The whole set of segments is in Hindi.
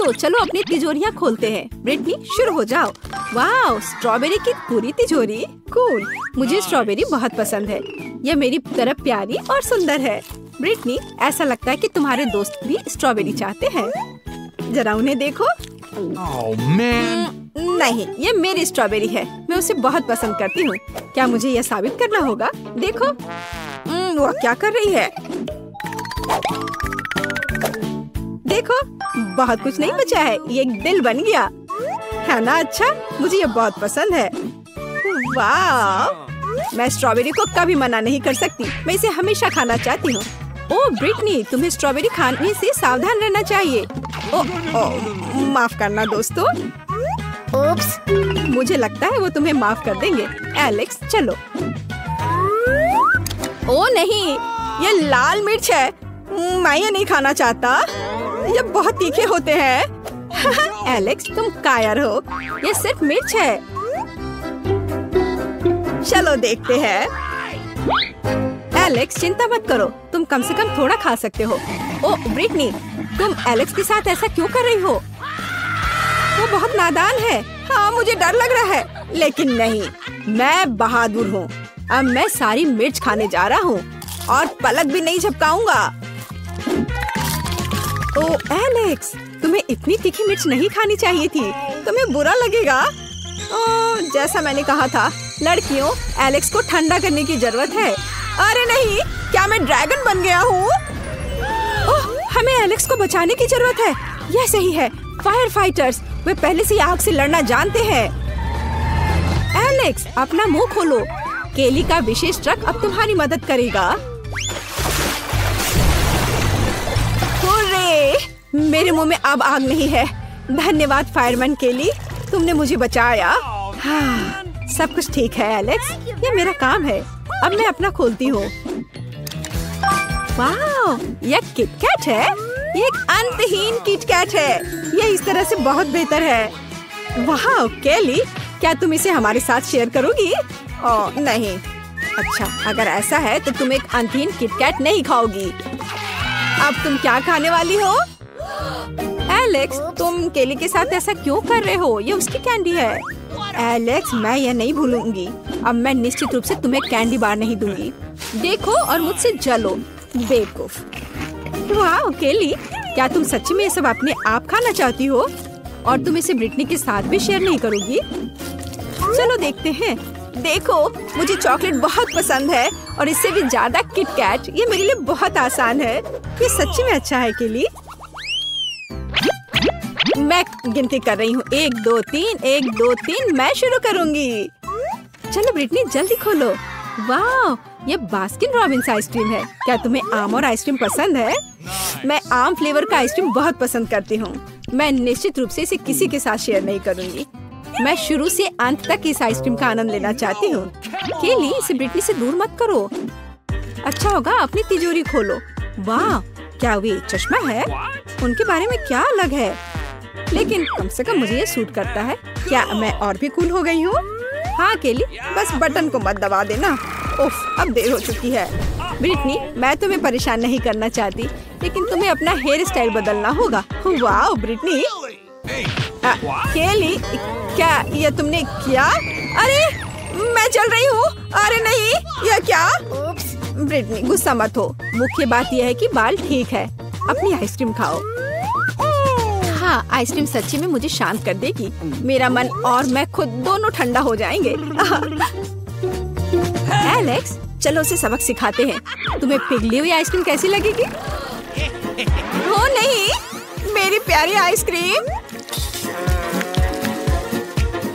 दोस्तों चलो अपनी तिजोरियाँ खोलते हैं। ब्रिटनी शुरू हो जाओ। वाह, स्ट्रॉबेरी की पूरी तिजोरी, कूल। मुझे स्ट्रॉबेरी बहुत पसंद है। यह मेरी तरह प्यारी और सुंदर है। ब्रिटनी, ऐसा लगता है कि तुम्हारे दोस्त भी स्ट्रॉबेरी चाहते हैं। जरा उन्हें देखो। नहीं, ये मेरी स्ट्रॉबेरी है। मैं उसे बहुत पसंद करती हूँ। क्या मुझे यह साबित करना होगा? देखो, वो क्या कर रही है? देखो, बहुत कुछ नहीं बचा है। ये एक दिल बन गया है ना? अच्छा, मुझे ये बहुत पसंद है। वाह, मैं स्ट्रॉबेरी को कभी मना नहीं कर सकती। मैं इसे हमेशा खाना चाहती हूँ। ओह ब्रिटनी, तुम्हें स्ट्रॉबेरी खाने से सावधान रहना चाहिए। ओह, माफ करना दोस्तों। ओप्स, मुझे लगता है वो तुम्हें माफ कर देंगे। एलेक्स चलो। ओह नहीं, ये लाल मिर्च है। मैं ये नहीं खाना चाहता। ये बहुत तीखे होते हैं। एलेक्स, तुम कायर हो। ये सिर्फ मिर्च है। चलो देखते हैं। एलेक्स, चिंता मत करो, तुम कम से कम थोड़ा खा सकते हो। ओह ब्रिटनी, तुम एलेक्स के साथ ऐसा क्यों कर रही हो? वो बहुत नादान है। हाँ, मुझे डर लग रहा है, लेकिन नहीं, मैं बहादुर हूँ। अब मैं सारी मिर्च खाने जा रहा हूँ और पलक भी नहीं झपकाऊंगा। ओह एलेक्स, तुम्हें इतनी तीखी मिर्च नहीं खानी चाहिए थी। तुम्हें बुरा लगेगा। ओह, जैसा मैंने कहा था, लड़कियों, एलेक्स को ठंडा करने की जरूरत है। अरे नहीं, क्या मैं ड्रैगन बन गया हूँ? ओह, हमें एलेक्स को बचाने की जरूरत है। यह सही है। फायर फाइटर्स, वे पहले से आग से लड़ना जानते हैं। एलेक्स, अपना मुंह खोलो। केली का विशेष ट्रक अब तुम्हारी मदद करेगा। हुर्रे! मेरे मुंह में अब आग नहीं है। धन्यवाद फायरमैन केली, तुमने मुझे बचाया। हाँ, सब कुछ ठीक है एलेक्स, ये मेरा काम है। अब मैं अपना खोलती हूँ। वाह, यह किटकैट है। ये एक अंतहीन किटकैट है। यह इस तरह से बहुत बेहतर है। वाह केली, क्या तुम इसे हमारे साथ शेयर करोगी? ओह नहीं। अच्छा, अगर ऐसा है तो तुम एक अंतहीन किटकैट नहीं खाओगी। अब तुम क्या खाने वाली हो? एलेक्स, तुम केली के साथ ऐसा क्यों कर रहे हो? ये उसकी कैंडी है। एलेक्स, मैं यह नहीं भूलूंगी। अब मैं निश्चित रूप से तुम्हें कैंडी बार नहीं दूंगी। देखो और मुझसे जलो, बेवकूफ। वाह केली, क्या तुम सच्ची में ये सब अपने आप खाना चाहती हो? और तुम इसे ब्रिटनी के साथ भी शेयर नहीं करोगी? चलो देखते हैं। देखो, मुझे चॉकलेट बहुत पसंद है और इससे भी ज्यादा किटकैट। ये मेरे लिए बहुत आसान है। ये सच्ची में अच्छा है केली। मैं गिनती कर रही हूँ। 1 2 3, 1 2 3। मैं शुरू करूँगी। चलो ब्रिटनी, जल्दी खोलो। वाह, ये बास्किन रॉबिन्स आइसक्रीम है। क्या तुम्हें आम और आइसक्रीम पसंद है? मैं आम फ्लेवर का आइसक्रीम बहुत पसंद करती हूँ। मैं निश्चित रूप से इसे किसी के साथ शेयर नहीं करूँगी। मैं शुरू से अंत तक इस आइसक्रीम का आनंद लेना चाहती हूँ। केली, इसे ब्रिटनी से दूर मत करो। अच्छा होगा अपनी तिजोरी खोलो। वाह, क्या वे चश्मा है? उनके बारे में क्या अलग है? लेकिन कम से कम मुझे ये सूट करता है। क्या मैं और भी कूल हो गई हूँ? हाँ केली, बस बटन को मत दबा देना। उफ, अब देर हो चुकी है। ब्रिटनी, मैं तुम्हें परेशान नहीं करना चाहती, लेकिन तुम्हें अपना हेयर स्टाइल बदलना होगा। वाह ब्रिटनी। केली, क्या ये तुमने किया? अरे, मैं चल रही हूँ। अरे नहीं, यह क्या? ब्रिटनी, गुस्सा मत हो। मुख्य बात यह है कि बाल ठीक है। अपनी आइसक्रीम खाओ। हाँ, आइसक्रीम सच्ची में मुझे शांत कर देगी। मेरा मन और मैं खुद दोनों ठंडा हो जाएंगे। एलेक्स, चलो उसे सबक सिखाते हैं। तुम्हें पिघली हुई आइसक्रीम कैसी लगेगी? हो नहीं, मेरी प्यारी आइसक्रीम।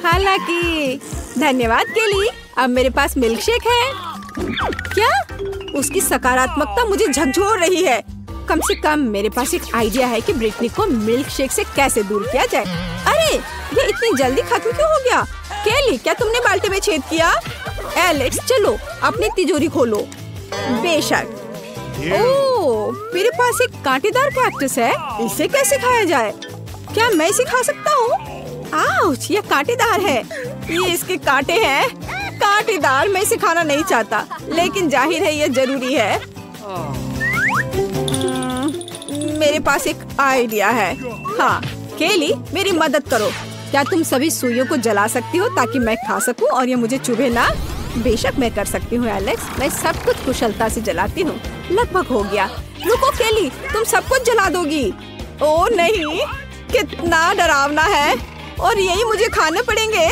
हालांकि धन्यवाद केली, अब मेरे पास मिल्क शेक है। क्या? उसकी सकारात्मकता मुझे झकझोर रही है। कम से कम मेरे पास एक आइडिया है कि ब्रिटनी को मिल्क शेक से कैसे दूर किया जाए। अरे, ये इतनी जल्दी खत्म क्यों हो गया? केली, क्या तुमने बाल्टी में छेद किया? एलेक्स, चलो अपनी तिजोरी खोलो। बेशक। ओह, मेरे पास एक कांटेदार कैक्टस है। इसे कैसे खाया जाए? क्या मैं इसे खा सकता हूँ? आउच, ये कांटेदार है। ये इसके कांटे हैं। कांटेदार, मैं इसे खाना नहीं चाहता, लेकिन जाहिर है ये जरूरी है। मेरे पास एक आइडिया है। हाँ, केली, मेरी मदद करो। क्या तुम सभी सुइयों को जला सकती हो ताकि मैं खा सकूं और ये मुझे चुभे ना? बेशक मैं कर सकती हूँ एलेक्स, मैं सब कुछ कुशलता से जलाती हूँ। लगभग हो गया। रुको केली, तुम सब कुछ जला दोगी? ओ नहीं, कितना डरावना है और यही मुझे खाने पड़ेंगे।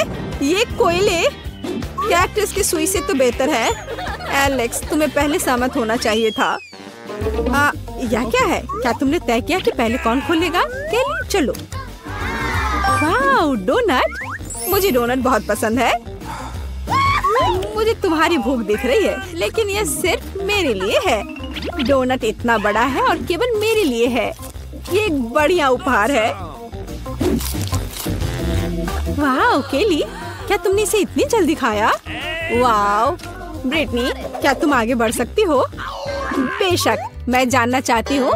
ये कोयले कैक्टस की सुई से तो बेहतर है। एलेक्स, तुम्हें पहले सहमत होना चाहिए था। यह क्या है? क्या तुमने तय किया कि पहले कौन खोलेगा? केली, चलो। वाह, डोनट। मुझे डोनट बहुत पसंद है। मुझे तुम्हारी भूख दिख रही है, लेकिन यह सिर्फ मेरे लिए है। डोनट इतना बड़ा है और केवल मेरे लिए है। ये एक बढ़िया उपहार है। वाह केली, क्या तुमने इसे इतनी जल्दी खाया? वाह ब्रिटनी, क्या तुम आगे बढ़ सकती हो? बेशक, मैं जानना चाहती हूँ।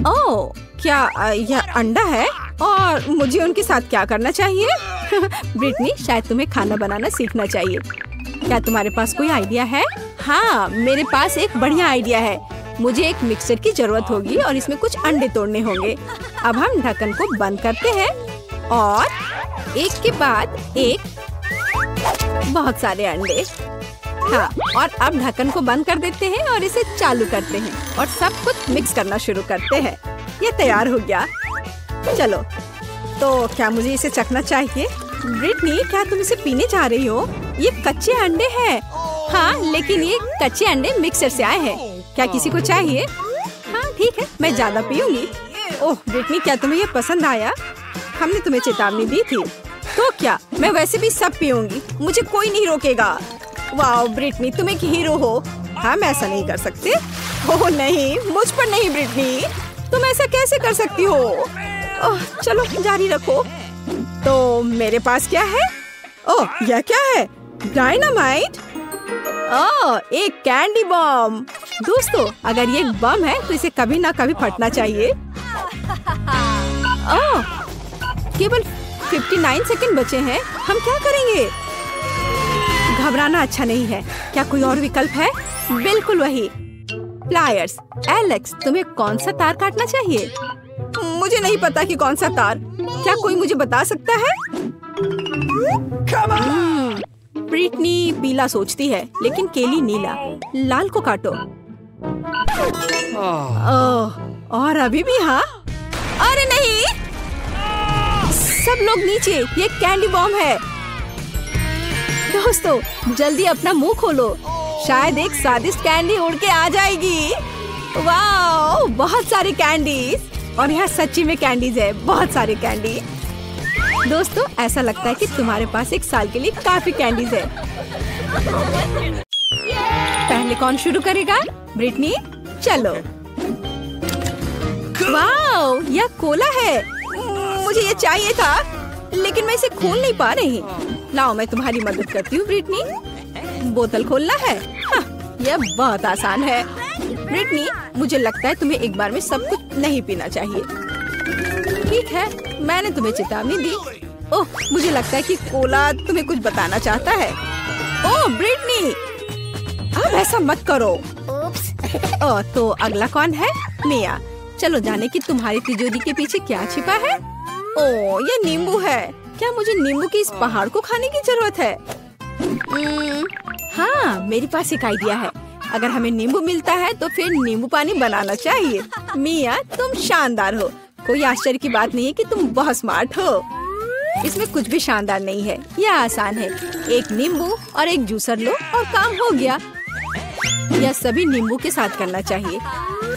ओह, क्या यह अंडा है और मुझे उनके साथ क्या करना चाहिए? ब्रिटनी, शायद तुम्हें खाना बनाना सीखना चाहिए। क्या तुम्हारे पास कोई आइडिया है? हाँ, मेरे पास एक बढ़िया आइडिया है। मुझे एक मिक्सर की जरूरत होगी और इसमें कुछ अंडे तोड़ने होंगे। अब हम ढक्कन को बंद करते हैं और एक के बाद एक बहुत सारे अंडे। हाँ, और अब ढक्कन को बंद कर देते हैं और इसे चालू करते हैं और सब कुछ मिक्स करना शुरू करते हैं। ये तैयार हो गया। चलो, तो क्या मुझे इसे चखना चाहिए? ब्रिटनी, क्या तुम इसे पीने जा रही हो? ये कच्चे अंडे हैं। हाँ, लेकिन ये कच्चे अंडे मिक्सर से आए हैं। क्या किसी को चाहिए? हाँ ठीक है, मैं ज्यादा पीऊंगी। ओह ब्रिटनी, क्या तुम्हें ये पसंद आया? हमने तुम्हें चेतावनी दी थी। तो क्या, मैं वैसे भी सब पीऊंगी, मुझे कोई नहीं रोकेगा। वाह ब्रिटनी, तुम एक हीरो हो। हम ऐसा नहीं कर सकते। ओह नहीं, मुझ पर नहीं ब्रिटनी, तुम ऐसा कैसे कर सकती हो? ओह चलो जारी रखो। तो मेरे पास क्या है? ओह, यह क्या है? डायनामाइट? ओह, एक कैंडी बम। दोस्तों, अगर ये एक बम है तो इसे कभी ना कभी फटना चाहिए। ओह, केवल 59 सेकंड बचे हैं। हम क्या करेंगे? घबराना अच्छा नहीं है। क्या कोई और विकल्प है? बिल्कुल वही, प्लायर्स। एलेक्स, तुम्हें कौन सा तार काटना चाहिए? मुझे नहीं पता कि कौन सा तार। क्या कोई मुझे बता सकता है? ब्रिटनी पीला सोचती है, लेकिन केली नीला। लाल को काटो। और अभी भी हाँ? अरे नहीं, सब लोग नीचे, ये कैंडी बॉम्ब है। दोस्तों, जल्दी अपना मुंह खोलो, शायद एक स्वादिष्ट कैंडी उड़ के आ जाएगी। वाह, बहुत सारे कैंडीज, और यहाँ सच्ची में कैंडीज है, बहुत सारे कैंडी। दोस्तों, ऐसा लगता है कि तुम्हारे पास एक साल के लिए काफी कैंडीज है। पहले कौन शुरू करेगा? ब्रिटनी, चलो। वाह, यह कोला है। मुझे ये चाहिए था, लेकिन मैं इसे खोल नहीं पा रही। लाओ, मैं तुम्हारी मदद करती हूँ ब्रिटनी। बोतल खोलना है? हाँ, यह बहुत आसान है। ब्रिटनी, मुझे लगता है तुम्हें एक बार में सब कुछ नहीं पीना चाहिए। ठीक है, मैंने तुम्हें चेतावनी दी। ओह, मुझे लगता है कि कोला तुम्हें कुछ बताना चाहता है। ओह ब्रिटनी, अब ऐसा मत करो। ओह, तो अगला कौन है? मिया, चलो जाने कि तुम्हारी तिजोरी के पीछे क्या छिपा है। ओह, ये नींबू है। क्या मुझे नींबू के इस पहाड़ को खाने की जरूरत है? हाँ, मेरे पास एक आइडिया है। अगर हमें नींबू मिलता है तो फिर नींबू पानी बनाना चाहिए। मिया, तुम शानदार हो। कोई आश्चर्य की बात नहीं है कि तुम बहुत स्मार्ट हो। इसमें कुछ भी शानदार नहीं है, यह आसान है। एक नींबू और एक जूसर लो और काम हो गया। यह सभी नींबू के साथ करना चाहिए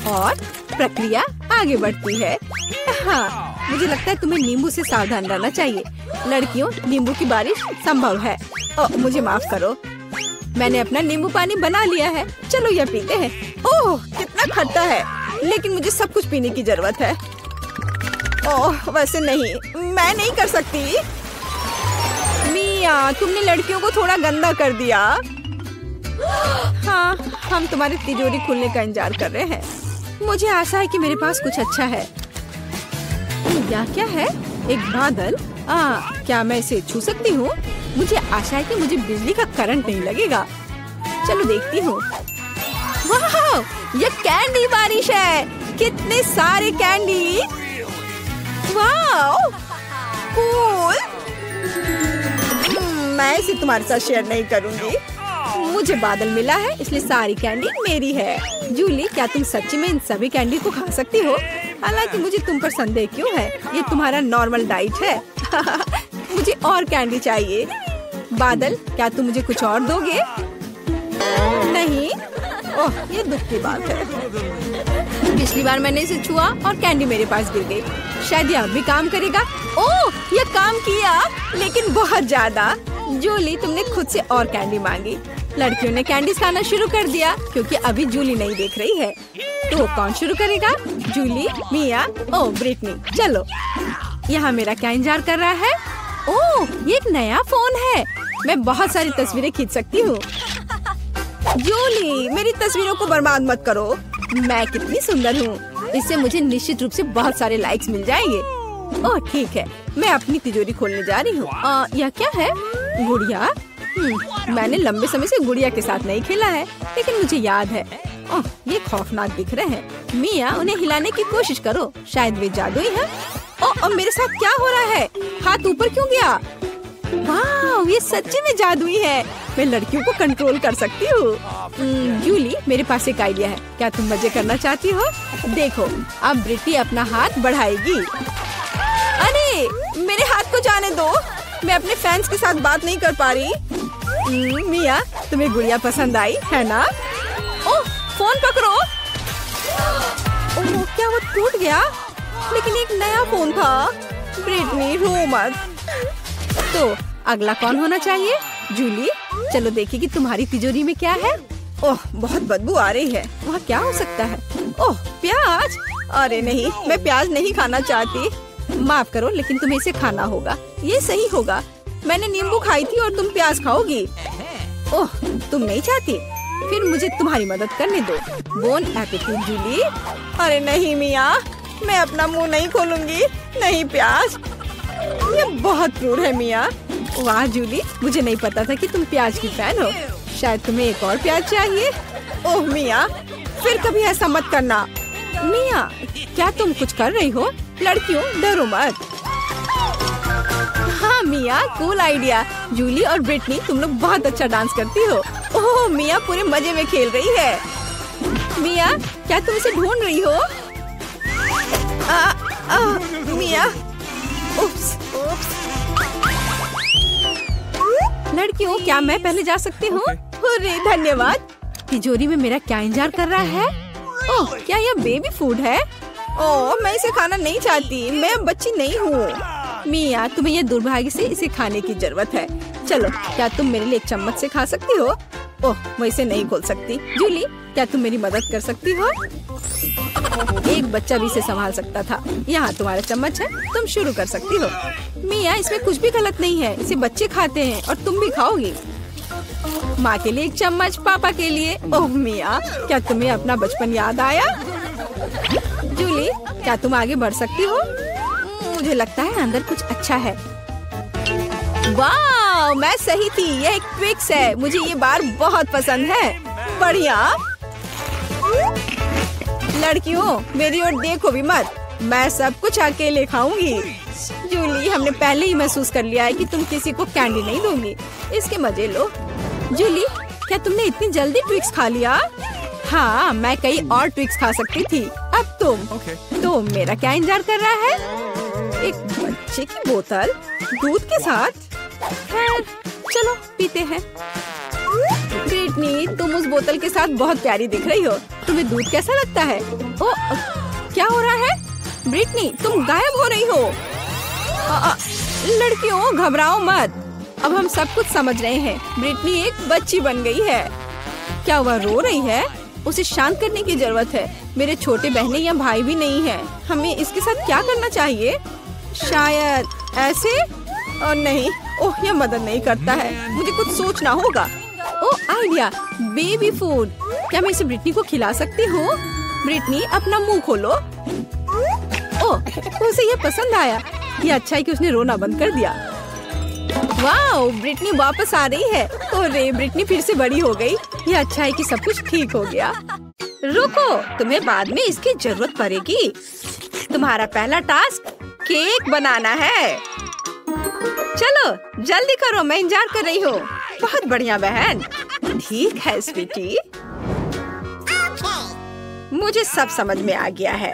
और प्रक्रिया आगे बढ़ती है। हाँ, मुझे लगता है तुम्हें नींबू से सावधान रहना चाहिए। लड़कियों, नींबू की बारिश संभव है। मुझे माफ करो, मैंने अपना नींबू पानी बना लिया है। चलो यह पीते हैं। ओह, कितना खट्टा है, लेकिन मुझे सब कुछ पीने की जरूरत है। ओह, वैसे नहीं, मैं नहीं कर सकती। मिया, तुमने लड़कियों को थोड़ा गंदा कर दिया। हाँ, हम तुम्हारी तिजोरी खुलने का इंतजार कर रहे हैं। मुझे आशा है कि मेरे पास कुछ अच्छा है। यह क्या है? एक बादल। क्या मैं इसे छू सकती हूँ? मुझे आशा है कि मुझे बिजली का करंट नहीं लगेगा। चलो देखती हूँ। वाह, यह कैंडी बारिश है। कितने सारे कैंडी। वाह, वाओ कूल। मैं इसे तुम्हारे साथ शेयर नहीं करूंगी। मुझे बादल मिला है इसलिए सारी कैंडी मेरी है। जूली, क्या तुम सच्ची में इन सभी कैंडी को खा सकती हो? हालांकि मुझे तुम पर संदेह क्यों है? ये तुम्हारा नॉर्मल डाइट है। मुझे और कैंडी चाहिए। बादल, क्या तुम मुझे कुछ और दोगे? नहीं। ओह, ये दुख की बात है। पिछली बार मैंने इसे छुआ और कैंडी मेरे पास गिर गई। शायद यह भी काम करेगा। ओह, यह काम किया, लेकिन बहुत ज्यादा। जूली, तुमने खुद से और कैंडी मांगी। लड़कियों ने कैंडी खाना शुरू कर दिया क्योंकि अभी जूली नहीं देख रही है। तो कौन शुरू करेगा? जूली, मिया, ओह ब्रिटनी। चलो, यहाँ मेरा क्या इंतजार कर रहा है? ओह, ये एक नया फोन है। मैं बहुत सारी तस्वीरें खींच सकती हूँ। जूली, मेरी तस्वीरों को बर्बाद मत करो। मैं कितनी सुंदर हूँ। इससे मुझे निश्चित रूप से बहुत सारे लाइक्स मिल जाएंगे। ओह ठीक है, मैं अपनी तिजोरी खोलने जा रही हूँ। यह क्या है? गुड़िया। मैंने लंबे समय से गुड़िया के साथ नहीं खेला है, लेकिन मुझे याद है। ओह, ये खौफनाक दिख रहे हैं। मिया, उन्हें हिलाने की कोशिश करो, शायद वे जादुई हैं। ओह, मेरे साथ क्या हो रहा है? हाथ ऊपर क्यों गया? वाह, ये सच्ची में जादुई है। मैं लड़कियों को कंट्रोल कर सकती हूँ। जूली, मेरे पास एक आइडिया है। क्या तुम मजे करना चाहती हो? देखो, अब ब्रिटी अपना हाथ बढ़ाएगी। अरे, मेरे हाथ को जाने दो। मैं अपने फैंस के साथ बात नहीं कर पा रही। मिया, तुम्हें गुड़िया पसंद आई है ना? ओह, फोन पकड़ो। ओह, क्या वो टूट गया? लेकिन एक नया फोन था। ब्रिटनी, रो मत। तो अगला कौन होना चाहिए? जूली, चलो देखिए कि तुम्हारी तिजोरी में क्या है। ओह, बहुत बदबू आ रही है। वह क्या हो सकता है? ओह, प्याज। अरे नहीं, मैं प्याज नहीं खाना चाहती। माफ करो, लेकिन तुम्हें इसे खाना होगा। ये सही होगा। मैंने नींबू खाई थी और तुम प्याज खाओगी। ओह, तुम नहीं चाहती? फिर मुझे तुम्हारी मदद करने दो। Bon appetit Julie. अरे नहीं मिया, मैं अपना मुंह नहीं खोलूंगी। नहीं प्याज, ये बहुत क्रूर है मिया। वाह जूली, मुझे नहीं पता था कि तुम प्याज की फैन हो। शायद तुम्हें एक और प्याज चाहिए। ओह मिया, फिर कभी ऐसा मत करना। मिया, क्या तुम कुछ कर रही हो? लड़कियों, डरो मत। हाँ मिया, कूल आइडिया। जूली और ब्रिटनी, तुम लोग बहुत अच्छा डांस करती हो। ओह, मिया पूरे मजे में खेल रही है। मिया, क्या तुम इसे ढूंढ रही हो? मिया, उप्स, उप्स। लड़कियों, क्या मैं पहले जा सकती हूँ? अरे धन्यवाद। तिजोरी में मेरा क्या इंतजार कर रहा है? ओह, क्या यह बेबी फूड है? ओह, मैं इसे खाना नहीं चाहती। मैं अब बच्ची नहीं हूँ। मिया, तुम्हें यह दुर्भाग्य से इसे खाने की जरूरत है। चलो, क्या तुम मेरे लिए एक चम्मच से खा सकती हो? ओह, मैं इसे नहीं खोल सकती। जूली, क्या तुम मेरी मदद कर सकती हो? एक बच्चा भी इसे संभाल सकता था। यहाँ तुम्हारा चम्मच है, तुम शुरू कर सकती हो। मिया, इसमें कुछ भी गलत नहीं है। इसे बच्चे खाते हैं और तुम भी खाओगी। माँ के लिए एक चम्मच, पापा के लिए। ओह मिया, क्या तुम्हें अपना बचपन याद आया? जूली, क्या तुम आगे बढ़ सकती हो? मुझे लगता है अंदर कुछ अच्छा है। वाह, मैं सही थी। यह एक ट्विक्स है। मुझे ये बार बहुत पसंद है। बढ़िया। लड़कियों, मेरी ओर देखो भी मत। मैं सब कुछ अकेले खाऊंगी। जूली, हमने पहले ही महसूस कर लिया है कि तुम किसी को कैंडी नहीं दोगी। इसके मजे लो। जूली, क्या तुमने इतनी जल्दी ट्विक्स खा लिया? हाँ, मैं कई और ट्विक्स खा सकती थी। अब तुम। तो मेरा क्या इंतजार कर रहा है? एक बच्चे की बोतल दूध के साथ? खैर, चलो पीते हैं। ब्रिटनी, तुम उस बोतल के साथ बहुत प्यारी दिख रही हो। तुम्हें दूध कैसा लगता है? ओह, क्या हो रहा है? ब्रिटनी, तुम गायब हो रही हो। लड़कियों, घबराओ मत। अब हम सब कुछ समझ रहे हैं। ब्रिटनी एक बच्ची बन गई है। क्या वह रो रही है? उसे शांत करने की जरूरत है। मेरे छोटे बहनें या भाई भी नहीं है। हमें इसके साथ क्या करना चाहिए? शायद ऐसे? और नहीं, ओह, यह मदद नहीं करता है। मुझे कुछ सोचना होगा। ओह, आइडिया, बेबी फूड। क्या मैं इसे ब्रिटनी को खिला सकती हूँ? ब्रिटनी, अपना मुंह खोलो। ओह, उसे यह पसंद आया। ये अच्छा है कि उसने रोना बंद कर दिया। वाह, ब्रिटनी वापस आ रही है। अरे, ब्रिटनी फिर से बड़ी हो गई। ये अच्छा है कि सब कुछ ठीक हो गया। रुको, तुम्हें बाद में इसकी जरूरत पड़ेगी। तुम्हारा पहला टास्क केक बनाना है। चलो जल्दी करो, मैं इंतजार कर रही हूँ। बहुत बढ़िया बहन। ठीक है स्वीटी, मुझे सब समझ में आ गया है।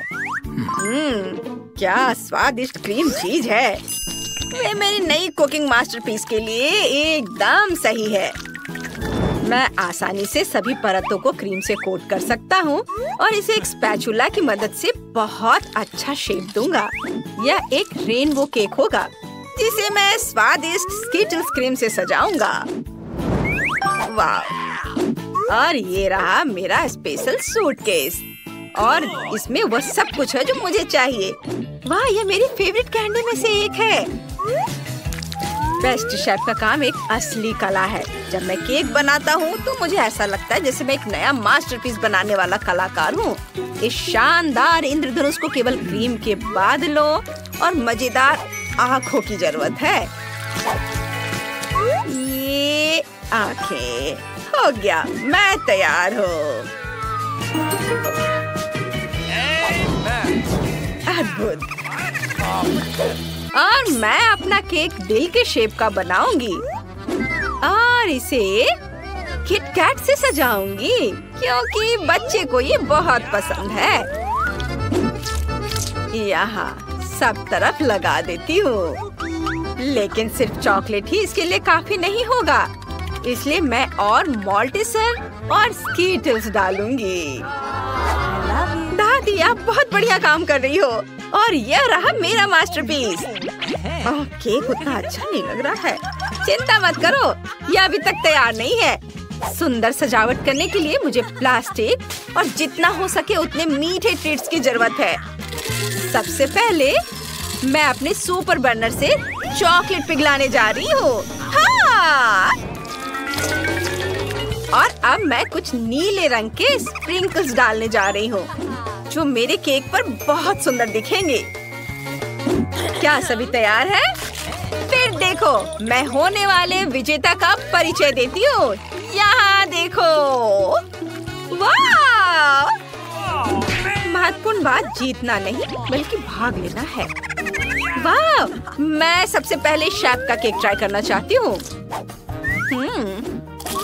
क्या स्वादिष्ट क्रीम चीज है। वे मेरी नई कुकिंग मास्टरपीस के लिए एकदम सही है। मैं आसानी से सभी परतों को क्रीम से कोट कर सकता हूँ और इसे एक स्पैचुला की मदद से बहुत अच्छा शेप दूंगा। यह एक रेनबो केक होगा जिसे मैं स्वादिष्ट स्कीटल्स क्रीम से सजाऊंगा। वाह! और ये रहा मेरा स्पेशल सूटकेस और इसमें वह सब कुछ है जो मुझे चाहिए। वाह! यह मेरी फेवरेट कैंडी में से एक है। बेस्ट शेफ का काम एक असली कला है। जब मैं केक बनाता हूँ तो मुझे ऐसा लगता है जैसे मैं एक नया मास्टरपीस बनाने वाला कलाकार हूँ। इस शानदार इंद्रधनुष को केवल क्रीम के बादलों और मजेदार आँखों की जरूरत है। ये आँखें हो गया, मैं तैयार हूँ। अद्भुत। और मैं अपना केक दिल के शेप का बनाऊंगी और इसे किटकैट से सजाऊंगी क्योंकि बच्चे को ये बहुत पसंद है। यहाँ सब तरफ लगा देती हूँ, लेकिन सिर्फ चॉकलेट ही इसके लिए काफी नहीं होगा, इसलिए मैं और मॉल्टिसर और स्कीटल्स डालूंगी। दादी, आप बहुत बढ़िया काम कर रही हो और यह रहा मेरा मास्टरपीस। केक उतना अच्छा नहीं लग रहा है। चिंता मत करो, यह अभी तक तैयार नहीं है। सुंदर सजावट करने के लिए मुझे प्लास्टिक और जितना हो सके उतने मीठे ट्रीट्स की जरूरत है। सबसे पहले मैं अपने सुपर बर्नर से चॉकलेट पिघलाने जा रही हूँ। हाँ! और अब मैं कुछ नीले रंग के स्प्रिंकल्स डालने जा रही हूँ जो मेरे केक पर बहुत सुंदर दिखेंगे। क्या सभी तैयार है? फिर देखो, मैं होने वाले विजेता का परिचय देती हूँ। यहाँ देखो। वाह! महत्वपूर्ण बात जीतना नहीं बल्कि भाग लेना है। वाह! मैं सबसे पहले शेफ का केक ट्राई करना चाहती हूँ।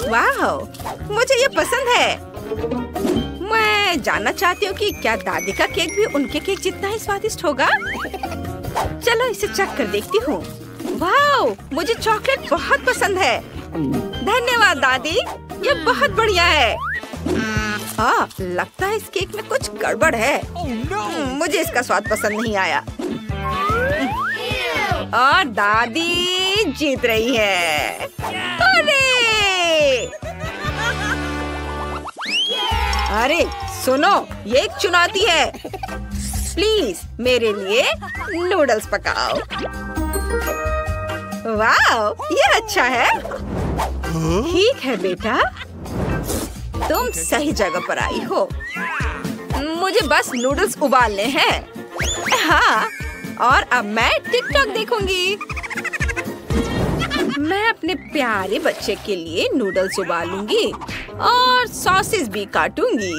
वाह! मुझे ये पसंद है। मैं जानना चाहती हूँ कि क्या दादी का केक भी उनके केक जितना ही स्वादिष्ट होगा। चलो इसे चख कर देखती हूँ। वाह! मुझे चॉकलेट बहुत पसंद है। धन्यवाद दादी, ये बहुत बढ़िया है। हाँ, लगता है इस केक में कुछ गड़बड़ है। मुझे इसका स्वाद पसंद नहीं आया। और दादी जीत रही है। अरे सुनो, ये एक चुनौती है। प्लीज मेरे लिए नूडल्स पकाओ। वाह, ये अच्छा है। ठीक है बेटा, तुम सही जगह पर आई हो। मुझे बस नूडल्स उबालने हैं। हाँ, और अब मैं टिकटॉक देखूंगी। मैं अपने प्यारे बच्चे के लिए नूडल्स उबालूंगी और सॉसेस भी काटूंगी।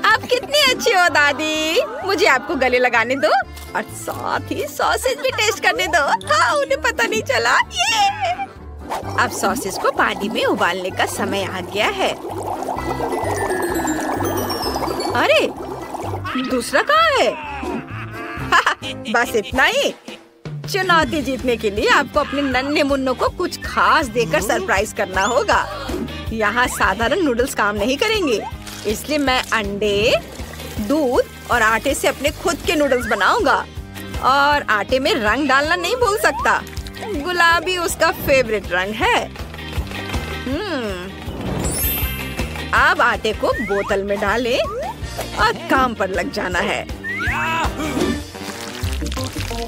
आप कितनी अच्छी हो दादी। मुझे आपको गले लगाने दो और साथ ही सॉसेज भी टेस्ट करने दो। हाँ, उन्हें पता नहीं चला। ये अब सॉसेज को पानी में उबालने का समय आ गया है। अरे दूसरा कहाँ है? बस इतना ही। चुनौती जीतने के लिए आपको अपने नन्हे मुन्नों को कुछ खास देकर सरप्राइज करना होगा। यहाँ साधारण नूडल्स काम नहीं करेंगे, इसलिए मैं अंडे, दूध और आटे से अपने खुद के नूडल्स बनाऊंगा। और आटे में रंग डालना नहीं भूल सकता। गुलाबी उसका फेवरेट रंग है। अब आटे को बोतल में डालें और काम पर लग जाना है।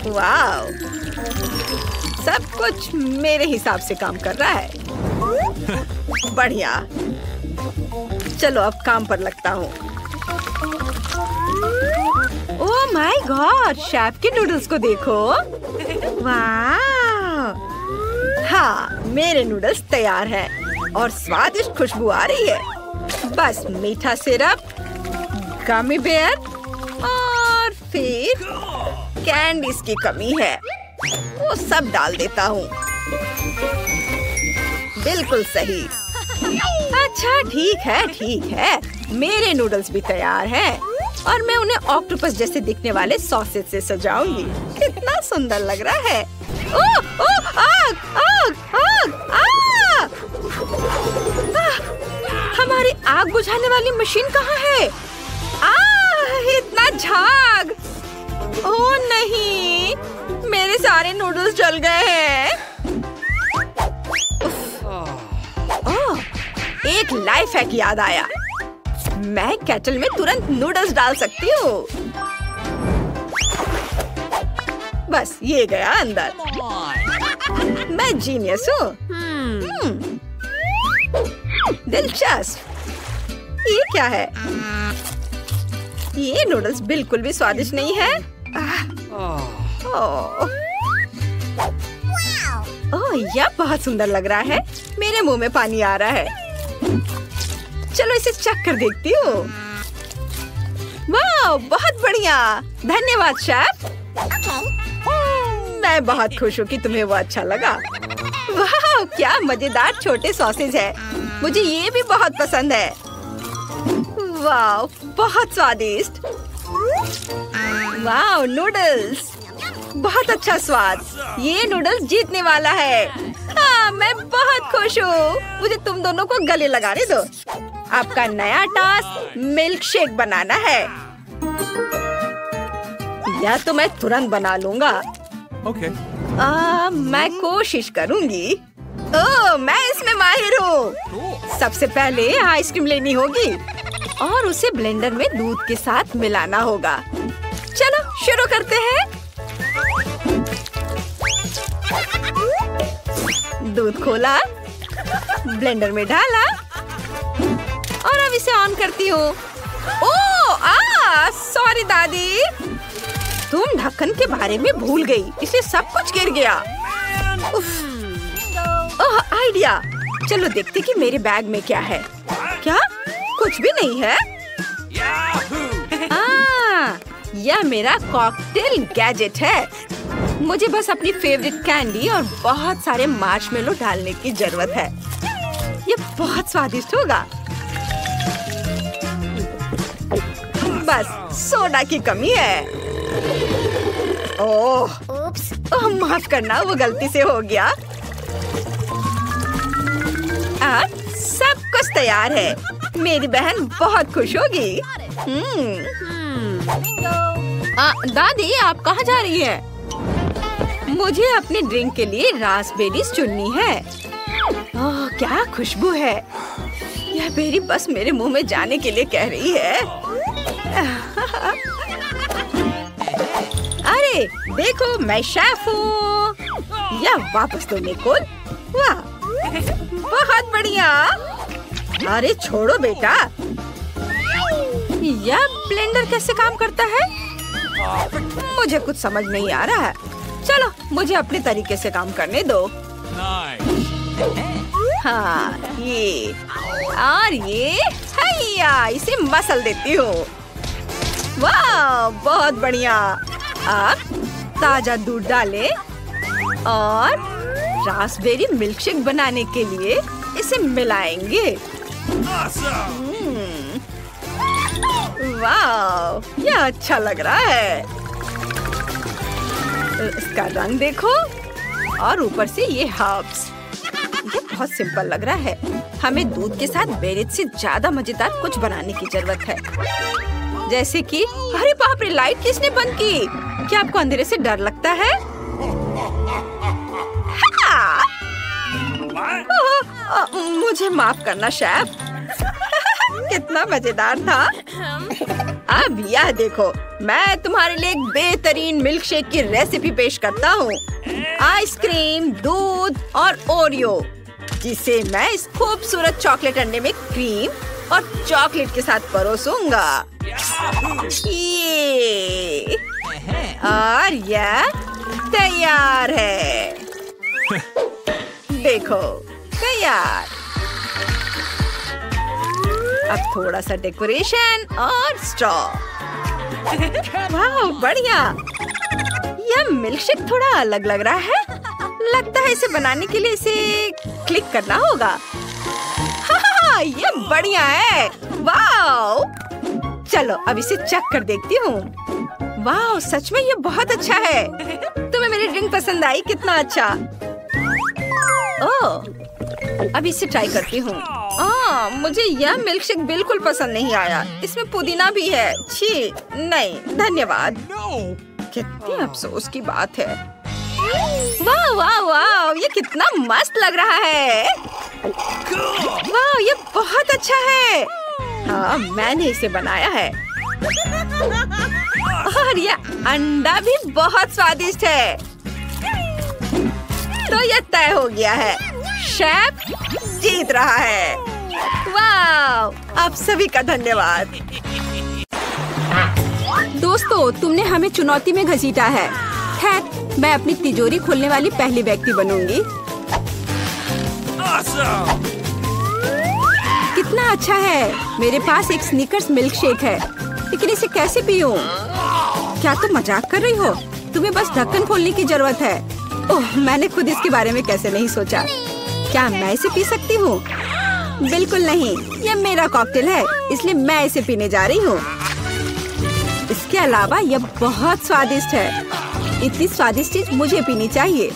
वाह! सब कुछ मेरे हिसाब से काम कर रहा है। बढ़िया। चलो अब काम पर लगता हूँ। ओह माय गॉड, शेफ के नूडल्स को देखो। वाह! हाँ, मेरे नूडल्स तैयार हैं और स्वादिष्ट खुशबू आ रही है। बस मीठा सिरप, गमी बेयर फिर कैंडीज की कमी है, वो सब डाल देता हूँ। बिल्कुल सही। अच्छा ठीक है, मेरे नूडल्स भी तैयार हैं और मैं उन्हें ऑक्टोपस जैसे दिखने वाले सॉसेज से सजाऊंगी। कितना सुंदर लग रहा है। ओह ओह आग आग आग आग! हमारी आग बुझाने वाली मशीन कहाँ है? इतना झाग! ओह नहीं, मेरे सारे नूडल्स जल गए हैं। ओह, एक लाइफ हैक याद आया। मैं केटल में तुरंत नूडल्स डाल सकती हूँ। बस ये गया अंदर। मैं जीनियस हूँ। दिलचस्प। ये क्या है? ये नूडल्स बिल्कुल भी स्वादिष्ट नहीं है। ओह, यह बहुत सुंदर लग रहा है। मेरे मुंह में पानी आ रहा है। चलो इसे चख कर देखती हूँ। वाह, बहुत बढ़िया। धन्यवाद शेफ। मैं बहुत खुश हूँ कि तुम्हें वो अच्छा लगा। वाह, क्या मजेदार छोटे सॉसेज है। मुझे ये भी बहुत पसंद है। वाह, बहुत स्वादिष्ट। वाह, नूडल्स बहुत अच्छा स्वाद। ये नूडल्स जीतने वाला है। हाँ, मैं बहुत खुश हूँ। मुझे तुम दोनों को गले लगाने दो। आपका नया टास्क मिल्क शेक बनाना है। या तो मैं तुरंत बना लूंगा। Okay. मैं कोशिश करूंगी। ओह, मैं इसमें माहिर हूँ। सबसे पहले आइसक्रीम लेनी होगी और उसे ब्लेंडर में दूध के साथ मिलाना होगा। चलो शुरू करते हैं। दूध खोला, ब्लेंडर में डाला और अब इसे ऑन करती हूँ। ओह, सॉरी दादी। तुम ढक्कन के बारे में भूल गई, इसलिए सब कुछ गिर गया। ओह, आइडिया। चलो देखते कि मेरे बैग में क्या है। क्या? कुछ भी नहीं है। यह मेरा कॉकटेल गैजेट है। मुझे बस अपनी फेवरेट कैंडी और बहुत सारे मार्शमेलो डालने की जरूरत है। यह बहुत स्वादिष्ट होगा। बस सोडा की कमी है। ओह, माफ करना, वो गलती से हो गया। सब कुछ तैयार है। मेरी बहन बहुत खुश होगी। दादी, आप कहाँ जा रही हैं? मुझे अपने ड्रिंक के लिए रास्पबेरीज चुननी है। ओह, क्या खुशबू है। यह बेरी बस मेरे मुंह में जाने के लिए कह रही है। अरे देखो, मैं शेफ हूँ। या वापस दो निकोल। वाह, बहुत बढ़िया। अरे छोड़ो बेटा। यह ब्लेंडर कैसे काम करता है? मुझे कुछ समझ नहीं आ रहा है। चलो मुझे अपने तरीके से काम करने दो। हाँ, ये और ये हैया, इसे मसल देती हूँ। वाह, बहुत बढ़िया। अब ताजा दूध डालें और रास्पबेरी मिल्कशेक बनाने के लिए इसे मिलाएंगे। वाह, यह अच्छा लग रहा है। इसका रंग देखो और ऊपर से ये हर्ब्स। ये बहुत सिंपल लग रहा है। हमें दूध के साथ बेरीज से ज्यादा मजेदार कुछ बनाने की जरूरत है। जैसे कि अरे बाप रे, लाइट किसने बंद की? क्या आपको अंधेरे से डर लगता है? मुझे माफ करना शेफ। कितना मजेदार था। अब यह देखो, मैं तुम्हारे लिए एक बेहतरीन मिल्कशेक की रेसिपी पेश करता हूँ। आइसक्रीम, दूध और ओरियो, जिसे मैं इस खूबसूरत चॉकलेट अंडे में क्रीम और चॉकलेट के साथ परोसूंगा। ये और यह तैयार है। देखो, तैयार। अब थोड़ा सा डेकोरेशन और स्ट्रॉ। वाह बढ़िया। यह मिल्कशेक थोड़ा अलग लग रहा है। लगता है इसे बनाने के लिए इसे क्लिक करना होगा। हाँ, ये बढ़िया है। वाह, चलो अब इसे चख कर देखती हूँ। वाह, सच में ये बहुत अच्छा है। तुम्हें मेरी ड्रिंक पसंद आई? कितना अच्छा। ओह, अब इसे ट्राई करती हूँ। मुझे यह मिल्कशेक बिल्कुल पसंद नहीं आया। इसमें पुदीना भी है। छी, नहीं धन्यवाद। कितनी अफसोस की बात है। वाह वाह वाह, ये कितना मस्त लग रहा है। वाह, ये बहुत अच्छा है। हाँ, मैंने इसे बनाया है। और ये अंडा भी बहुत स्वादिष्ट है। तो ये तय हो गया है, शेफ जीत रहा है। वाह, आप सभी का धन्यवाद। दोस्तों, तुमने हमें चुनौती में घसीटा है। खैर, मैं अपनी तिजोरी खोलने वाली पहली व्यक्ति बनूंगी। Awesome! कितना अच्छा है। मेरे पास एक स्नीकर्स मिल्कशेक है, लेकिन इसे कैसे पीऊं? क्या तुम मजाक कर रही हो? तुम्हें बस ढक्कन खोलने की जरूरत है। ओह, मैंने खुद इसके बारे में कैसे नहीं सोचा। क्या मैं इसे पी सकती हूँ? बिल्कुल नहीं, यह मेरा कॉकटेल है, इसलिए मैं इसे पीने जा रही हूँ। इसके अलावा यह बहुत स्वादिष्ट है। इतनी स्वादिष्ट चीज मुझे पीनी चाहिए।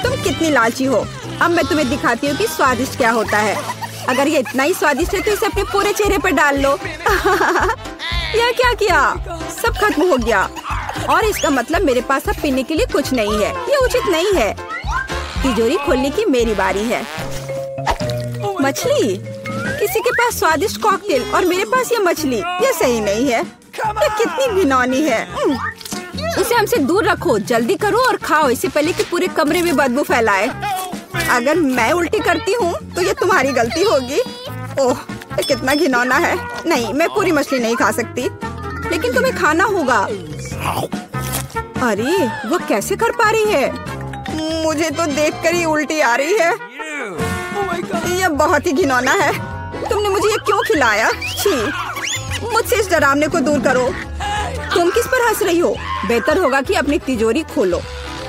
तुम कितनी लालची हो। अब मैं तुम्हें दिखाती हूँ कि स्वादिष्ट क्या होता है। अगर ये इतना ही स्वादिष्ट है तो इसे अपने पूरे चेहरे पर डाल लो। यह क्या किया? सब खत्म हो गया। और इसका मतलब मेरे पास अब पीने के लिए कुछ नहीं है। ये उचित नहीं है। तिजोरी खोलने की मेरी बारी है। मछली? किसी के पास स्वादिष्ट कॉकटेल और मेरे पास ये मछली। ये सही नहीं है। ये कितनी घिनौनी है। इसे हमसे दूर रखो। जल्दी करो और खाओ, इससे पहले कि पूरे कमरे में बदबू फैलाए। अगर मैं उल्टी करती हूँ तो ये तुम्हारी गलती होगी। ओह, ये कितना घिनौना है। नहीं, मैं पूरी मछली नहीं खा सकती, लेकिन तुम्हें खाना होगा। अरे, वो कैसे कर पा रही है? मुझे तो देखकर ही उल्टी आ रही है। ये बहुत ही घिनौना है। तुमने मुझे ये क्यों खिलाया? छी, मुझसे इस डरावने को दूर करो। तुम किस पर हंस रही हो? बेहतर होगा कि अपनी तिजोरी खोलो।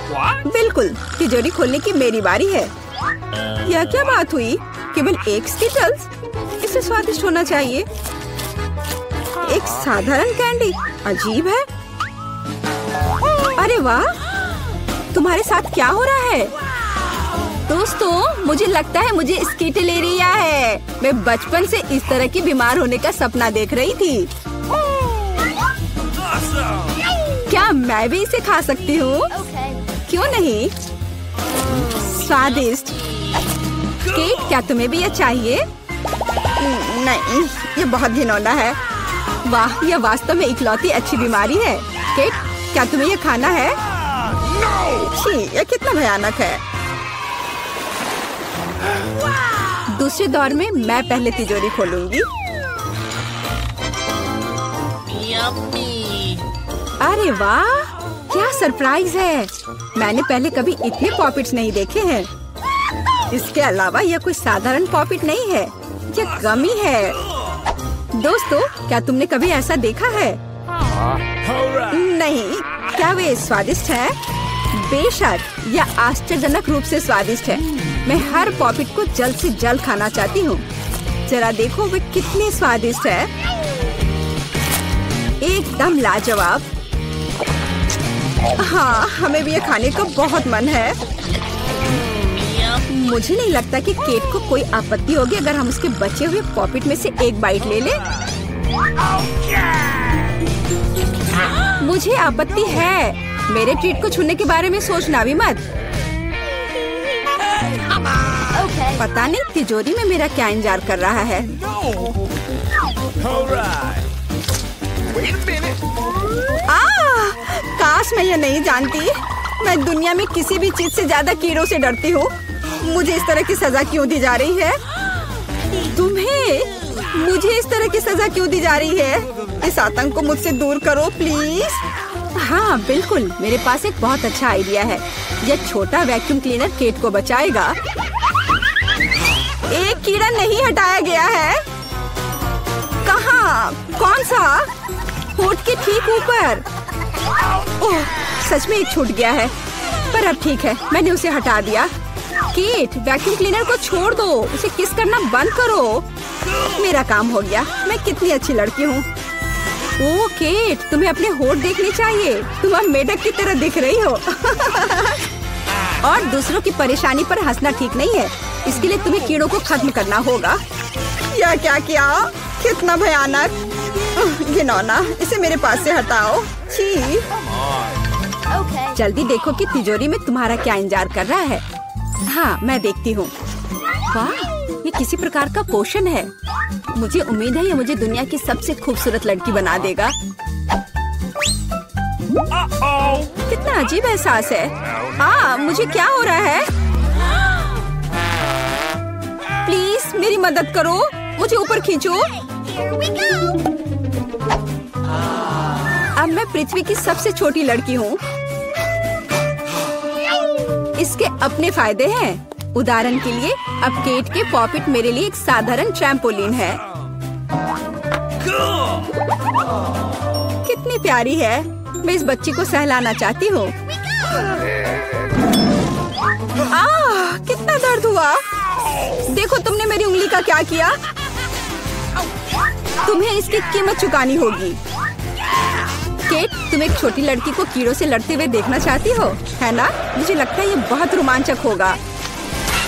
बिल्कुल, तिजोरी खोलने की मेरी बारी है। यह क्या बात हुई? केवल एक स्किटल्स? इसे स्वादिष्ट होना चाहिए। एक साधारण कैंडी? अजीब है। अरे वाह, तुम्हारे साथ क्या हो रहा है? दोस्तों, मुझे लगता है मुझे स्किटलेरिया है। मैं बचपन से इस तरह की बीमार होने का सपना देख रही थी। क्या मैं भी इसे खा सकती हूँ? क्यों नहीं? स्वादिष्ट। केट, क्या तुम्हें भी ये चाहिए? नहीं, ये बहुत घिनौना है। वाह, यह वास्तव में इकलौती अच्छी बीमारी है। केट, क्या तुम्हें ये खाना है? छी, ये कितना भयानक है। दूसरे दौर में मैं पहले तिजोरी खोलूंगी। अरे वाह, क्या सरप्राइज है। मैंने पहले कभी इतने पॉपिट्स नहीं देखे हैं। इसके अलावा यह कोई साधारण पॉपिट नहीं है, यह गमी है। दोस्तों, क्या तुमने कभी ऐसा देखा है? नहीं। क्या वे स्वादिष्ट है? बेशक, यह आश्चर्यजनक रूप से स्वादिष्ट है। मैं हर पॉपिट को जल्द से जल्द खाना चाहती हूँ। जरा देखो वे कितने स्वादिष्ट है। एकदम लाजवाब। हाँ, हमें भी ये खाने का बहुत मन है। मुझे नहीं लगता कि केट को कोई आपत्ति होगी अगर हम उसके बचे हुए पॉपिट में से एक बाइट ले लें। मुझे आपत्ति है। मेरे ट्रीट को छूने के बारे में सोचना भी मत। पता नहीं तिजोरी में मेरा क्या इंतजार कर रहा है। काश मैं ये नहीं जानती। मैं दुनिया में किसी भी चीज से ज्यादा कीड़ों से डरती हूँ। मुझे इस तरह की सजा क्यों दी जा रही है? तुम्हें मुझे इस तरह की सजा क्यों दी जा रही है? इस आतंक को मुझसे दूर करो प्लीज। हाँ बिल्कुल, मेरे पास एक बहुत अच्छा आइडिया है। यह छोटा वैक्यूम क्लीनर केट को बचाएगा। एक कीड़ा नहीं हटाया गया है। कहाँ? कौन सा? कोट के ठीक ऊपर। ओह, सच में एक छूट गया है, पर अब ठीक है, मैंने उसे हटा दिया। केट, वैक्यूम क्लीनर को छोड़ दो, उसे किस करना बंद करो। मेरा काम हो गया। मैं कितनी अच्छी लड़की हूँ। ओह केट, तुम्हें अपने होठ देखने चाहिए। तुम अब मेढक की तरह दिख रही हो। और दूसरों की परेशानी पर हंसना ठीक नहीं है। इसके लिए तुम्हें कीड़ों को खत्म करना होगा। यह क्या किया? कितना भयानक, घिनौना। इसे मेरे पास से हटाओ। छी। जल्दी देखो कि तिजोरी में तुम्हारा क्या इंतजार कर रहा है। हाँ, मैं देखती हूँ। वाह, ये किसी प्रकार का पोषण है। मुझे उम्मीद है ये मुझे दुनिया की सबसे खूबसूरत लड़की बना देगा। कितना अजीब एहसास है। हाँ, मुझे क्या हो रहा है? प्लीज मेरी मदद करो, मुझे ऊपर खींचो। अब मैं पृथ्वी की सबसे छोटी लड़की हूँ। इसके अपने फायदे हैं। उदाहरण के लिए, अब केट के पॉकेट मेरे लिए एक साधारण ट्रैम्पोलिन है। कितनी प्यारी है। मैं इस बच्ची को सहलाना चाहती हूँ। कितना दर्द हुआ। देखो तुमने मेरी उंगली का क्या किया। तुम्हें इसकी कीमत चुकानी होगी। केट, तुम एक छोटी लड़की को कीड़ों से लड़ते हुए देखना चाहती हो, है ना? मुझे लगता है ये बहुत रोमांचक होगा।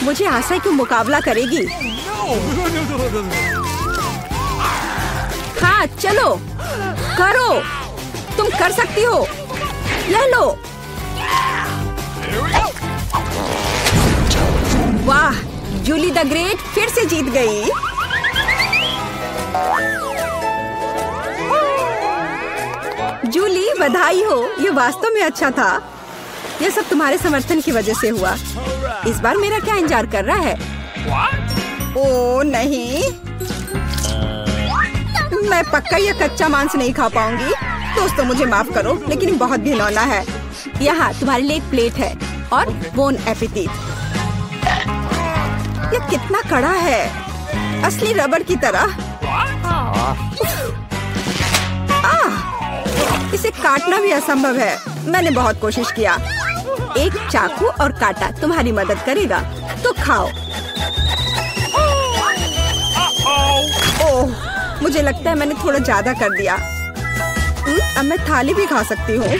मुझे आशा है कि मुकाबला करेगी। हाँ, चलो करो, तुम कर सकती हो। ले लो। वाह, जूली द ग्रेट फिर से जीत गई। जूली, बधाई हो। ये वास्तव में अच्छा था। यह सब तुम्हारे समर्थन की वजह से हुआ। इस बार मेरा क्या इंतजार कर रहा है? ओह नहीं, मैं पक्का यह कच्चा मांस नहीं खा पाऊंगी। दोस्तों मुझे माफ करो, लेकिन ये बहुत घिनौना है। यहाँ तुम्हारे लिए एक प्लेट है और बोन एपेटिट। यह कितना कड़ा है, असली रबड़ की तरह। इसे काटना भी असंभव है। मैंने बहुत कोशिश किया। एक चाकू और कांटा तुम्हारी मदद करेगा, तो खाओ। ओह, मुझे लगता है मैंने थोड़ा ज्यादा कर दिया। अब मैं थाली भी खा सकती हूँ।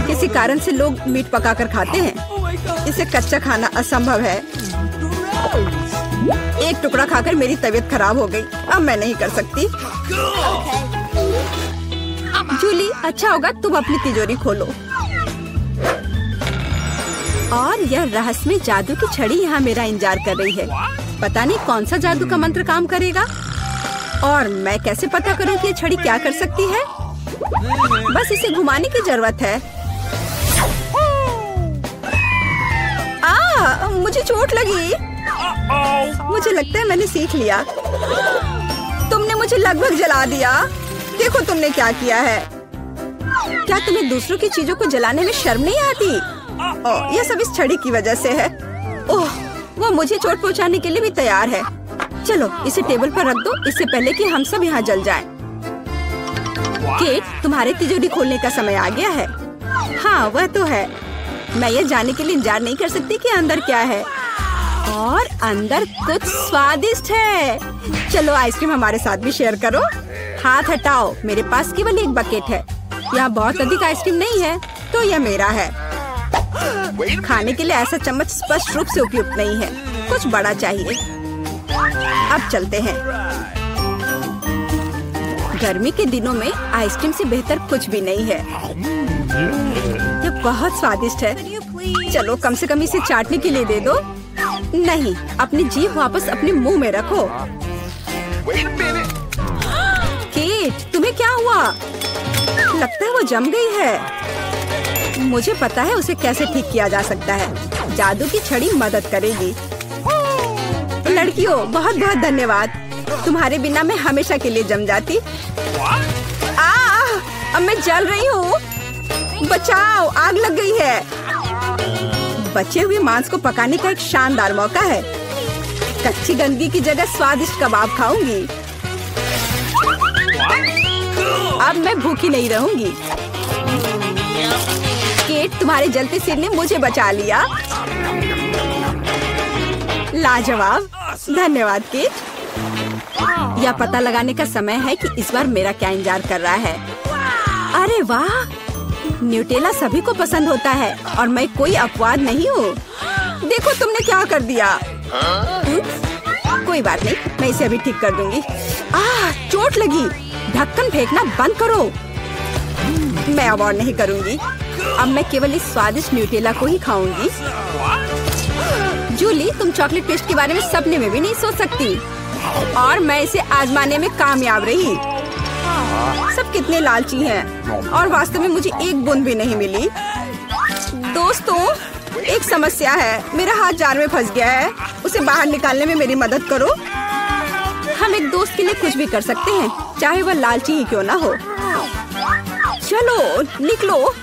किसी कारण से लोग मीट पकाकर खाते हैं। इसे कच्चा खाना असंभव है। एक टुकड़ा खाकर मेरी तबीयत खराब हो गई। अब मैं नहीं कर सकती। जूली, अच्छा होगा तुम अपनी तिजोरी खोलो। और यह रहस्यमय जादू की छड़ी यहाँ मेरा इंतजार कर रही है। पता नहीं कौन सा जादू का मंत्र काम करेगा। और मैं कैसे पता करूँ कि ये छड़ी क्या कर सकती है? बस इसे घुमाने की जरूरत है। मुझे चोट लगी। मुझे लगता है मैंने सीख लिया। तुमने मुझे लगभग जला दिया। देखो तुमने क्या किया है। क्या तुम्हें दूसरों की चीजों को जलाने में शर्म नहीं आती? यह सब इस छड़ी की वजह से है। ओह, वो मुझे चोट पहुंचाने के लिए भी तैयार है। चलो इसे टेबल पर रख दो, इससे पहले कि हम सब यहाँ जल जाएं। केट, तुम्हारे तिजोरी खोलने का समय आ गया है। हाँ, वह तो है। मैं ये जानने के लिए इंतजार नहीं कर सकती कि अंदर क्या है। और अंदर कुछ स्वादिष्ट है। चलो आइसक्रीम हमारे साथ भी शेयर करो। हाथ हटाओ, मेरे पास केवल एक बकेट है। यहाँ बहुत अधिक आइसक्रीम नहीं है, तो यह मेरा है। खाने के लिए ऐसा चम्मच स्पष्ट रूप से उपयुक्त नहीं है, कुछ बड़ा चाहिए। अब चलते हैं। गर्मी के दिनों में आइसक्रीम से बेहतर कुछ भी नहीं है। यह बहुत स्वादिष्ट है। चलो कम से कम इसे चाटने के लिए दे दो। नहीं, अपनी जीभ वापस अपने मुंह में रखो। केट, तुम्हें क्या हुआ? लगता है वो जम गई है। मुझे पता है उसे कैसे ठीक किया जा सकता है। जादू की छड़ी मदद करेगी। लड़कियों, बहुत बहुत धन्यवाद। तुम्हारे बिना मैं हमेशा के लिए जम जाती। अब मैं जल रही हूँ। बचाओ, आग लग गई है। बचे हुए मांस को पकाने का एक शानदार मौका है। कच्ची गंदगी की जगह स्वादिष्ट कबाब खाऊंगी। अब मैं भूखी नहीं रहूंगी। केट, तुम्हारे जलते सिर ने मुझे बचा लिया। लाजवाब, धन्यवाद केट। यह पता लगाने का समय है कि इस बार मेरा क्या इंतजार कर रहा है। अरे वाह, न्यूटेला सभी को पसंद होता है और मैं कोई अपवाद नहीं हूँ। देखो तुमने क्या कर दिया। कोई बात नहीं, मैं इसे अभी ठीक कर दूंगी। चोट लगी। ढक्कन फेंकना बंद करो। मैं अब और नहीं करूंगी। अब मैं केवल इस स्वादिष्ट न्यूटेला को ही खाऊंगी। जूली, तुम चॉकलेट पेस्ट के बारे में सपने में भी नहीं सोच सकती और मैं इसे आजमाने में कामयाब रही। सब कितने लालची हैं और वास्तव में मुझे एक बूंद भी नहीं मिली। दोस्तों, एक समस्या है। मेरा हाथ जार में फंस गया है। उसे बाहर निकालने में मेरी मदद करो। हम एक दोस्त के लिए कुछ भी कर सकते हैं, चाहे वह लालची ही क्यों ना हो। चलो निकलो,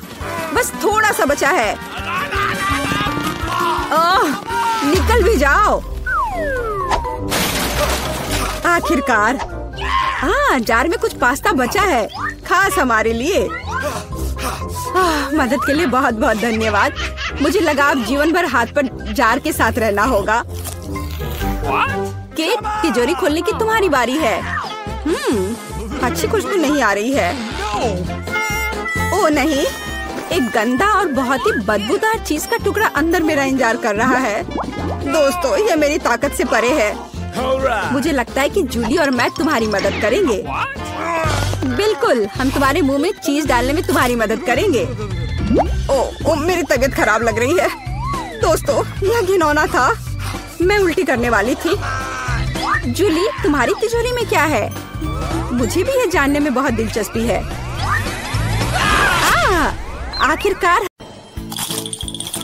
बस थोड़ा सा बचा है। निकल भी जाओ। आखिरकार। जार में कुछ पास्ता बचा है, खास हमारे लिए। मदद के लिए बहुत बहुत धन्यवाद। मुझे लगा अब जीवन भर हाथ पर जार के साथ रहना होगा। केट, तिजोरी खोलने की तुम्हारी बारी है। अच्छी खुशबू नहीं आ रही है। ओ नहीं, एक गंदा और बहुत ही बदबूदार चीज का टुकड़ा अंदर मेरा इंतजार कर रहा है। दोस्तों, यह मेरी ताकत से परे है। मुझे लगता है कि जूली और मैं तुम्हारी मदद करेंगे। बिल्कुल, हम तुम्हारे मुंह में चीज डालने में तुम्हारी मदद करेंगे। ओ, मेरी तबीयत खराब लग रही है। दोस्तों, यह घिनौना था। मैं उल्टी करने वाली थी। जूली, तुम्हारी तिजोरी में क्या है? मुझे भी यह जानने में बहुत दिलचस्पी है। आखिरकार।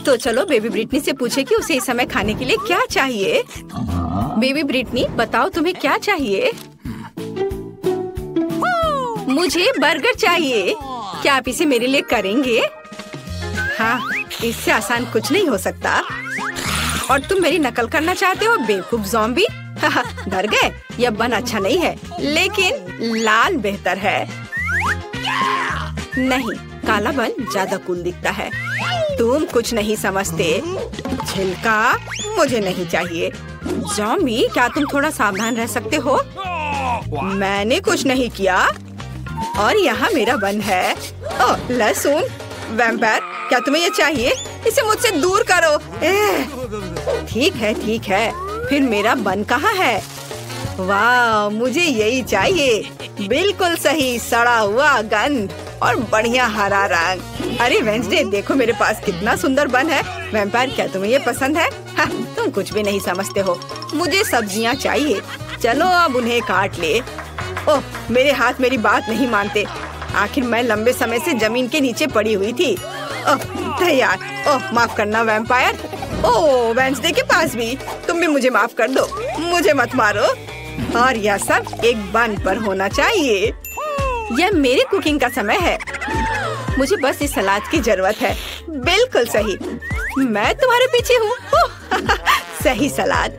तो चलो बेबी ब्रिटनी से पूछे कि उसे इस समय खाने के लिए क्या चाहिए। बेबी ब्रिटनी, बताओ तुम्हें क्या चाहिए? मुझे बर्गर चाहिए। क्या आप इसे मेरे लिए करेंगे? हाँ, इससे आसान कुछ नहीं हो सकता। और तुम मेरी नकल करना चाहते हो, बेवकूफ ज़ॉम्बी? डर गए? यह बन अच्छा नहीं है, लेकिन लाल बेहतर है। नहीं, काला बन ज्यादा कूल दिखता है। तुम कुछ नहीं समझते। छिलका मुझे नहीं चाहिए। ज़ॉम्बी, क्या तुम थोड़ा सावधान रह सकते हो? मैंने कुछ नहीं किया। और यहाँ मेरा बन है। ओह, लहसुन। वैम्पायर, क्या तुम्हें ये चाहिए? इसे मुझसे दूर करो। ठीक है, ठीक है। फिर मेरा बन कहाँ है? वाह, मुझे यही चाहिए। बिल्कुल सही, सड़ा हुआ गंध और बढ़िया हरा रंग। अरे वेंसडे, देखो मेरे पास कितना सुंदर बन है। वैम्पायर, क्या तुम्हें ये पसंद है? तुम कुछ भी नहीं समझते हो। मुझे सब्जियाँ चाहिए। चलो अब उन्हें काट ले। ओह, मेरे हाथ मेरी बात नहीं मानते। आखिर मैं लंबे समय से जमीन के नीचे पड़ी हुई थी। ओह, तैयार। ओह, माफ करना वैम्पायर। ओह, वेंसडे के पास भी। तुम भी मुझे माफ कर दो। मुझे मत मारो। और यह सब एक बन पर होना चाहिए। यह मेरी कुकिंग का समय है। मुझे बस इस सलाद की जरूरत है। बिल्कुल सही, मैं तुम्हारे पीछे हूँ। सही सलाद।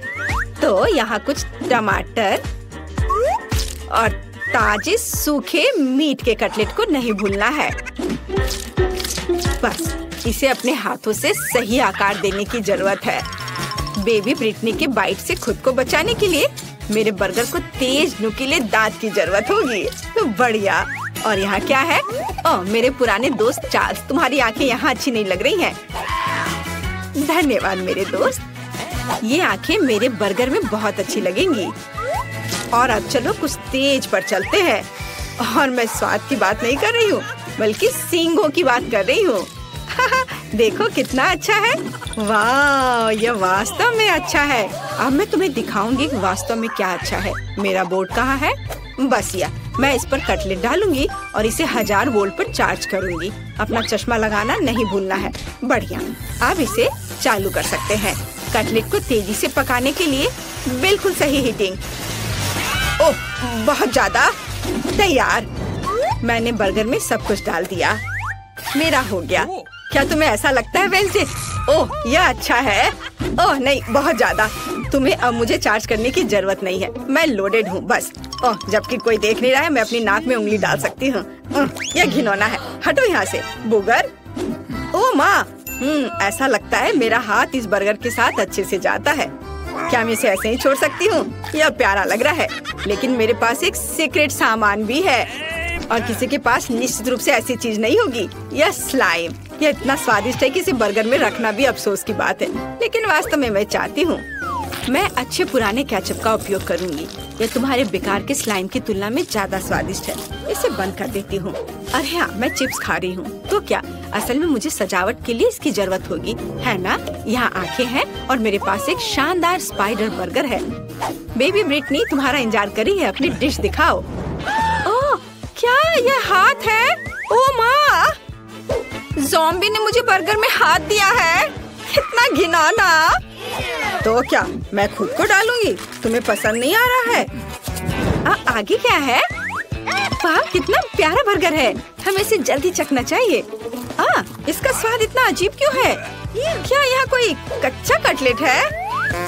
तो यहाँ कुछ टमाटर और ताजे सूखे मीट के कटलेट को नहीं भूलना है। बस इसे अपने हाथों से सही आकार देने की जरूरत है। बेबी ब्रिटनी के बाइट से खुद को बचाने के लिए मेरे बर्गर को तेज नुकीले दांत की जरूरत होगी। तो बढ़िया। और यहाँ क्या है? ओह, मेरे पुराने दोस्त चार्ल्स, तुम्हारी आंखें यहाँ अच्छी नहीं लग रही हैं। धन्यवाद मेरे दोस्त। ये आंखें मेरे बर्गर में बहुत अच्छी लगेंगी। और अब चलो कुछ तेज पर चलते हैं। और मैं स्वाद की बात नहीं कर रही हूँ, बल्कि सींगों की बात कर रही हूँ। देखो कितना अच्छा है। वाह, यह वास्तव में अच्छा है। अब मैं तुम्हें दिखाऊंगी कि वास्तव में क्या अच्छा है। मेरा बोर्ड कहाँ है? बस यह, मैं इस पर कटलेट डालूंगी और इसे 1000 वोल्ट पर चार्ज करूंगी। अपना चश्मा लगाना नहीं भूलना है। बढ़िया, अब इसे चालू कर सकते हैं। कटलेट को तेजी से पकाने के लिए बिल्कुल सही हीटिंग। ओह, बहुत ज्यादा। तैयार। मैंने बर्गर में सब कुछ डाल दिया। मेरा हो गया। क्या तुम्हें ऐसा लगता है वेंसडे? ओह, यह अच्छा है। ओह नहीं, बहुत ज्यादा। तुम्हें अब मुझे चार्ज करने की जरूरत नहीं है, मैं लोडेड हूँ बस। ओह, जबकि कोई देख नहीं रहा है, मैं अपनी नाक में उंगली डाल सकती हूँ। यह घिनौना है, हटो यहाँ से बुगर। ओ माँ, ऐसा लगता है मेरा हाथ इस बर्गर के साथ अच्छे से जाता है। क्या मैं इसे ऐसे ही छोड़ सकती हूँ? यह प्यारा लग रहा है, लेकिन मेरे पास एक सीक्रेट सामान भी है और किसी के पास निश्चित रूप से ऐसी चीज नहीं होगी। यह स्लाइम। यह इतना स्वादिष्ट है कि इसे बर्गर में रखना भी अफसोस की बात है, लेकिन वास्तव में मैं चाहती हूँ। मैं अच्छे पुराने केचप का उपयोग करूँगी। यह तुम्हारे बेकार के स्लाइम की तुलना में ज्यादा स्वादिष्ट है। इसे बंद कर देती हूँ। अरे हाँ, मैं चिप्स खा रही हूँ तो क्या, असल में मुझे सजावट के लिए इसकी जरूरत होगी, है ना? यहाँ आंखें हैं और मेरे पास एक शानदार स्पाइडर बर्गर है। बेबी ब्रिटनी तुम्हारा इंतजार कर रही है, अपनी डिश दिखाओ। ओह, क्या यह हाथ है? ओ माँ, ज़ॉम्बी ने मुझे बर्गर में हाथ दिया है। कितना घिनौना। तो क्या मैं खुद को डालूंगी? तुम्हें पसंद नहीं आ रहा है? आगे क्या है? वाह, कितना प्यारा बर्गर है। हमें इसे जल्दी चखना चाहिए। इसका स्वाद इतना अजीब क्यों है? क्या यह कोई कच्चा कटलेट है?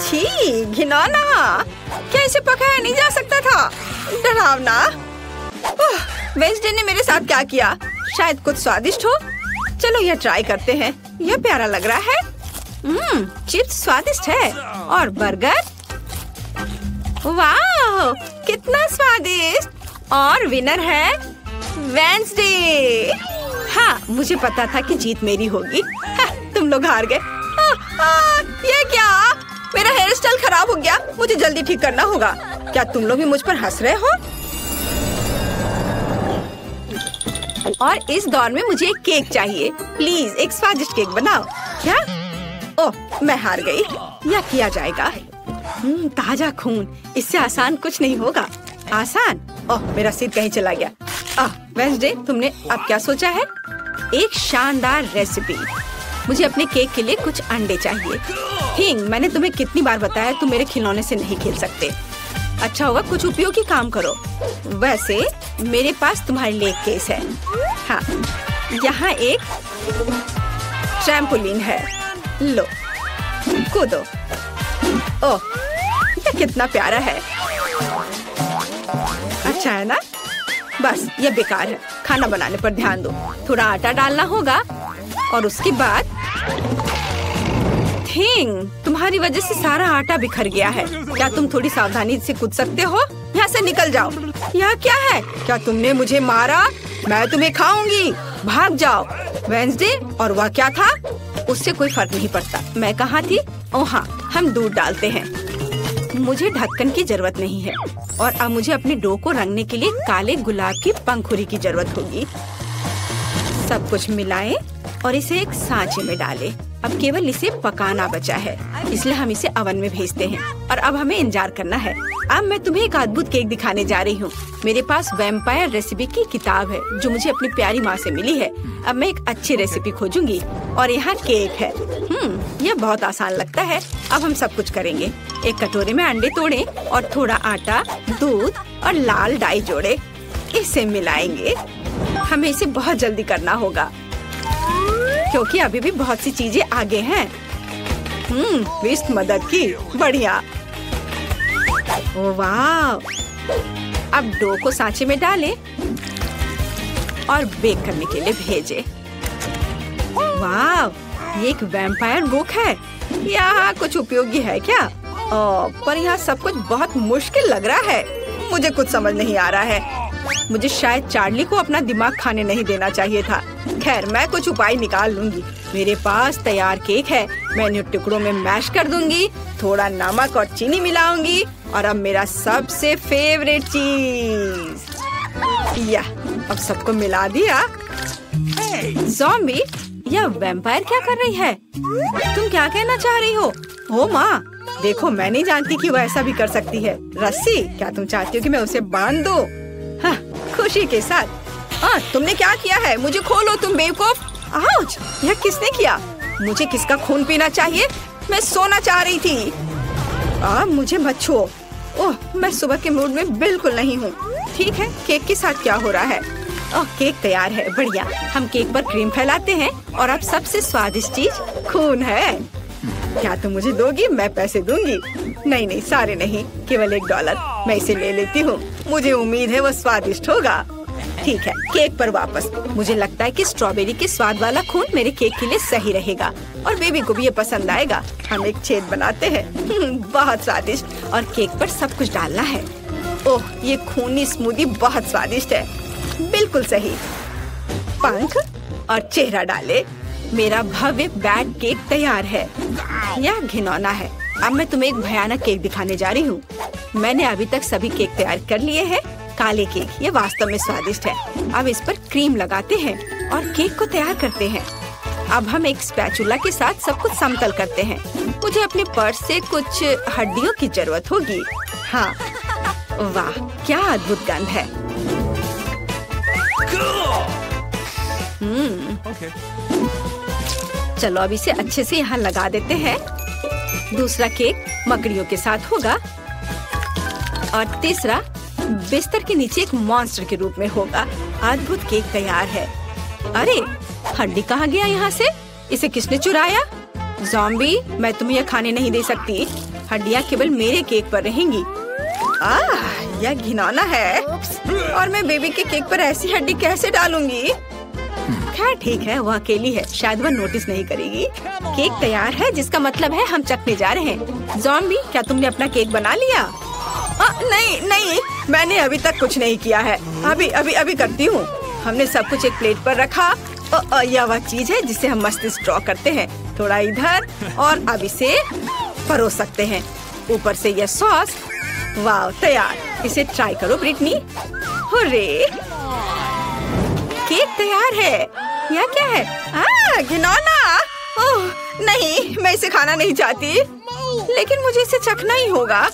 छी, घिनौना। क्या इसे पकाया नहीं जा सकता था? डरावना। वेंसडे ने मेरे साथ क्या किया? शायद कुछ स्वादिष्ट हो। चलो यह ट्राई करते हैं। यह प्यारा लग रहा है। चिप्स स्वादिष्ट है और बर्गर, वाह कितना स्वादिष्ट। और विनर है वेंसडे। हाँ, मुझे पता था कि जीत मेरी होगी। तुम लोग हार गए। ये क्या? मेरा हेयर स्टाइल खराब हो गया, मुझे जल्दी ठीक करना होगा। क्या तुम लोग भी मुझ पर हंस रहे हो? और इस दौर में मुझे एक केक चाहिए। प्लीज एक स्वादिष्ट केक बनाओ। क्या? ओह, मैं हार गई। यह किया जाएगा। ताजा खून, इससे आसान कुछ नहीं होगा। आसान? ओह, मेरा सिर कहीं चला गया। वेंसडे, तुमने अब क्या सोचा है? एक शानदार रेसिपी। मुझे अपने केक के लिए कुछ अंडे चाहिए। थिंग, मैंने तुम्हें कितनी बार बताया तुम मेरे खिलौने से नहीं खेल सकते। अच्छा होगा कुछ उपयोगी काम करो। वैसे मेरे पास तुम्हारे लिए एक केस है। हाँ, यहाँ एक ट्रैम्पोलिन है। लो, कूदो। ओह, ये कितना प्यारा है। अच्छा है ना? बस ये बेकार है। खाना बनाने पर ध्यान दो। थोड़ा आटा डालना होगा और उसके बाद थिंग, तुम्हारी वजह से सारा आटा बिखर गया है। क्या तुम थोड़ी सावधानी से कूद सकते हो? यहाँ से निकल जाओ। यह क्या है? क्या तुमने मुझे मारा? मैं तुम्हें खाऊंगी। भाग जाओ। वेंसडे, और वह क्या था? उससे कोई फर्क नहीं पड़ता। मैं कहाँ थी? ओह हाँ, हम दूध डालते हैं। मुझे ढक्कन की जरूरत नहीं है और अब मुझे अपने डो को रंगने के लिए काले गुलाब की पंखुड़ी की जरूरत होगी। सब कुछ मिलाएं और इसे एक सांचे में डालें। अब केवल इसे पकाना बचा है, इसलिए हम इसे ओवन में भेजते हैं और अब हमें इंतजार करना है। अब मैं तुम्हें एक अद्भुत केक दिखाने जा रही हूँ। मेरे पास वैम्पायर रेसिपी की किताब है जो मुझे अपनी प्यारी माँ से मिली है। अब मैं एक अच्छी रेसिपी खोजूंगी और यहाँ केक है। यह बहुत आसान लगता है। अब हम सब कुछ करेंगे। एक कटोरे में अंडे तोड़ें और थोड़ा आटा, दूध और लाल डाई जोड़े। इसे मिलाएंगे। हमें इसे बहुत जल्दी करना होगा क्योंकि अभी भी बहुत सी चीजें आगे हैं। विस्ट मदद की, बढ़िया। ओह वाह। अब डो को सांचे में डालें और बेक करने के लिए भेजें। वाह, ये एक वैम्पायर बुक है। यहाँ कुछ उपयोगी है क्या? पर यहाँ सब कुछ बहुत मुश्किल लग रहा है। मुझे कुछ समझ नहीं आ रहा है। मुझे शायद चार्ली को अपना दिमाग खाने नहीं देना चाहिए था। खैर, मैं कुछ उपाय निकाल लूंगी। मेरे पास तैयार केक है। मैं इन्हें टुकड़ों में मैश कर दूंगी, थोड़ा नमक और चीनी मिलाऊंगी और अब मेरा सबसे फेवरेट चीज, अब सबको मिला दिया। ज़ॉम्बी, यह वैम्पायर क्या कर रही है? तुम क्या कहना चाह रही हो? ओ माँ, देखो, मैं नहीं जानती कि वो ऐसा भी कर सकती है। रस्सी, क्या तुम चाहती हो कि मैं उसे बांध दूं? हाँ, खुशी के साथ। तुमने क्या किया है? मुझे खोलो तुम बेवकूफ। आउच, यह किसने किया? मुझे किसका खून पीना चाहिए? मैं सोना चाह रही थी। मुझे मत छुओ। ओह, मैं सुबह के मूड में बिल्कुल नहीं हूँ। ठीक है, केक के साथ क्या हो रहा है? केक तैयार है, बढ़िया। हम केक पर क्रीम फैलाते हैं और अब सबसे स्वादिष्ट चीज खून है। क्या तुम मुझे दोगी? मैं पैसे दूंगी। नहीं नहीं, सारे नहीं, केवल $1। मैं इसे ले लेती हूँ। मुझे उम्मीद है वो स्वादिष्ट होगा। ठीक है, केक पर वापस। मुझे लगता है कि स्ट्रॉबेरी के स्वाद वाला खून मेरे केक के लिए सही रहेगा और बेबी को भी ये पसंद आएगा। हम एक छेद बनाते हैं। बहुत स्वादिष्ट, और केक पर सब कुछ डालना है। ओह, ये खूनी स्मूदी बहुत स्वादिष्ट है। बिल्कुल सही। पंख और चेहरा डाले। मेरा भव्य बैड केक तैयार है। यह घिनौना है। अब मैं तुम्हें एक भयानक केक दिखाने जा रही हूँ। मैंने अभी तक सभी केक तैयार कर लिए हैं। काले केक, ये वास्तव में स्वादिष्ट है। अब इस पर क्रीम लगाते हैं और केक को तैयार करते हैं। अब हम एक स्पैचुला के साथ सब कुछ समतल करते हैं। मुझे अपने पर्स से कुछ हड्डियों की जरूरत होगी। हाँ, वाह, क्या अद्भुत गंध है। चलो अब इसे अच्छे से यहाँ लगा देते हैं। दूसरा केक मकड़ियों के साथ होगा और तीसरा बिस्तर के नीचे एक मॉन्स्टर के रूप में होगा। अद्भुत केक तैयार है। अरे, हड्डी कहाँ गया यहाँ से? इसे किसने चुराया? ज़ॉम्बी, मैं तुम्हें यह खाने नहीं दे सकती। हड्डियाँ केवल मेरे केक पर रहेंगी। यह घिनौना है। और मैं बेबी के केक पर ऐसी हड्डी कैसे डालूंगी? खैर ठीक है, वह अकेली है, शायद वह नोटिस नहीं करेगी। केक तैयार है, जिसका मतलब है हम चखने जा रहे हैं। ज़ॉम्बी, क्या तुमने अपना केक बना लिया? नहीं नहीं, मैंने अभी तक कुछ नहीं किया है। अभी करती हूँ। हमने सब कुछ एक प्लेट पर रखा। यह वह चीज है जिसे हम मस्तिष्क ड्रॉ करते हैं। थोड़ा इधर, और अब इसे परोस सकते हैं। ऊपर से यह सॉस। वाह, तैयार। इसे ट्राई करो ब्रिटनी। हुर्रे, केक तैयार है। यह क्या है? घिनौना। ओह नहीं, मैं इसे खाना नहीं चाहती, लेकिन मुझे इसे चखना ही होगा।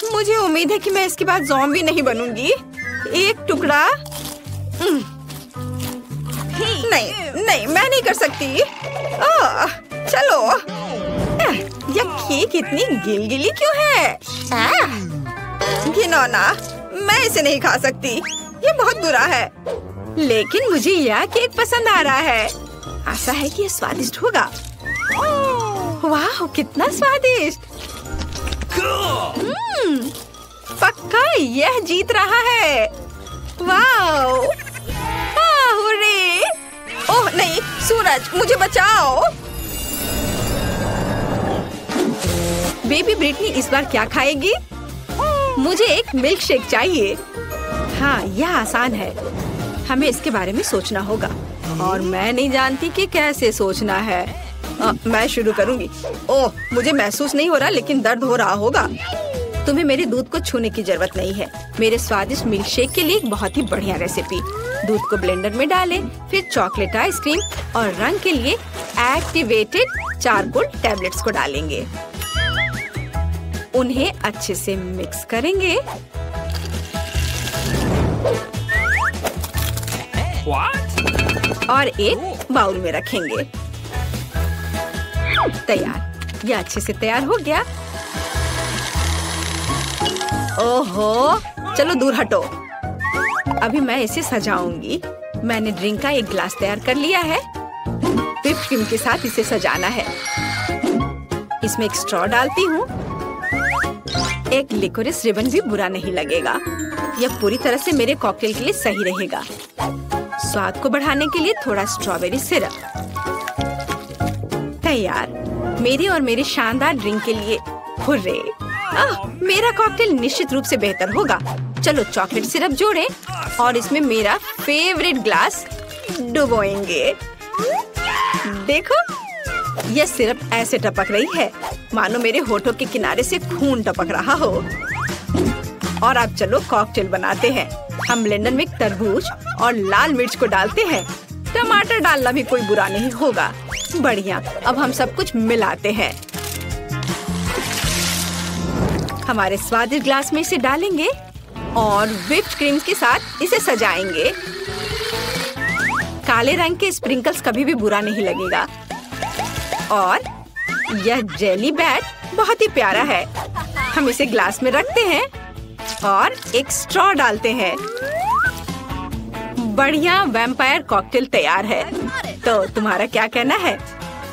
मुझे उम्मीद है कि मैं इसके बाद ज़ॉम्बी नहीं बनूंगी। एक टुकड़ा। नहीं, मैं नहीं कर सकती। चलो। यह केक इतनी गिलगिली क्यों है? घिनौना, मैं इसे नहीं खा सकती। ये बहुत बुरा है। लेकिन मुझे यह केक पसंद आ रहा है। आशा है कि ये स्वादिष्ट होगा। वाह, कितना स्वादिष्ट। पक्का यह जीत रहा है। वाह, हुर्रे। ओह नहीं, सूरज, मुझे बचाओ। बेबी ब्रिटनी इस बार क्या खाएगी? मुझे एक मिल्क शेक चाहिए। हाँ, यह आसान है। हमें इसके बारे में सोचना होगा, और मैं नहीं जानती कि कैसे सोचना है। मैं शुरू करूंगी। ओह, मुझे महसूस नहीं हो रहा, लेकिन दर्द हो रहा होगा। तुम्हें मेरे दूध को छूने की जरूरत नहीं है। मेरे स्वादिष्ट मिल्क शेक के लिए एक बहुत ही बढ़िया रेसिपी। दूध को ब्लेंडर में डालें, फिर चॉकलेट आइसक्रीम और रंग के लिए एक्टिवेटेड चारकोल टैबलेट्स को डालेंगे। उन्हें अच्छे से मिक्स करेंगे। और एक बाउल में रखेंगे। तैयार। यह अच्छे से तैयार हो गया। ओहो, चलो दूर हटो। अभी मैं इसे सजाऊंगी। मैंने ड्रिंक का एक ग्लास तैयार कर लिया है। व्हिप क्रीम के साथ इसे सजाना है। इसमें एक स्ट्रॉ डालती हूँ। एक लिकोरिस रिबन भी बुरा नहीं लगेगा। यह पूरी तरह से मेरे कॉकटेल के लिए सही रहेगा। स्वाद को बढ़ाने के लिए थोड़ा स्ट्रॉबेरी सिरप। तैयार। मेरे और मेरे शानदार ड्रिंक के लिए हुर्रे। मेरा कॉकटेल निश्चित रूप से बेहतर होगा। चलो चॉकलेट सिरप जोड़ें और इसमें मेरा फेवरेट ग्लास डुबोएंगे। देखो, यह सिरप ऐसे टपक रही है मानो मेरे होठों के किनारे से खून टपक रहा हो। और अब चलो कॉकटेल बनाते हैं। हम ब्लेंडर में तरबूज और लाल मिर्च को डालते हैं। टमाटर डालना भी कोई बुरा नहीं होगा। बढ़िया, अब हम सब कुछ मिलाते हैं। हमारे स्वादिष्ट ग्लास में इसे डालेंगे और व्हिप्ड क्रीम के साथ इसे सजाएंगे। काले रंग के स्प्रिंकल्स कभी भी बुरा नहीं लगेगा। और यह जेली बैट बहुत ही प्यारा है। हम इसे ग्लास में रखते हैं और एक स्ट्रॉ डालते हैं। बढ़िया वैम्पायर कॉकटेल तैयार है। तो तुम्हारा क्या कहना है?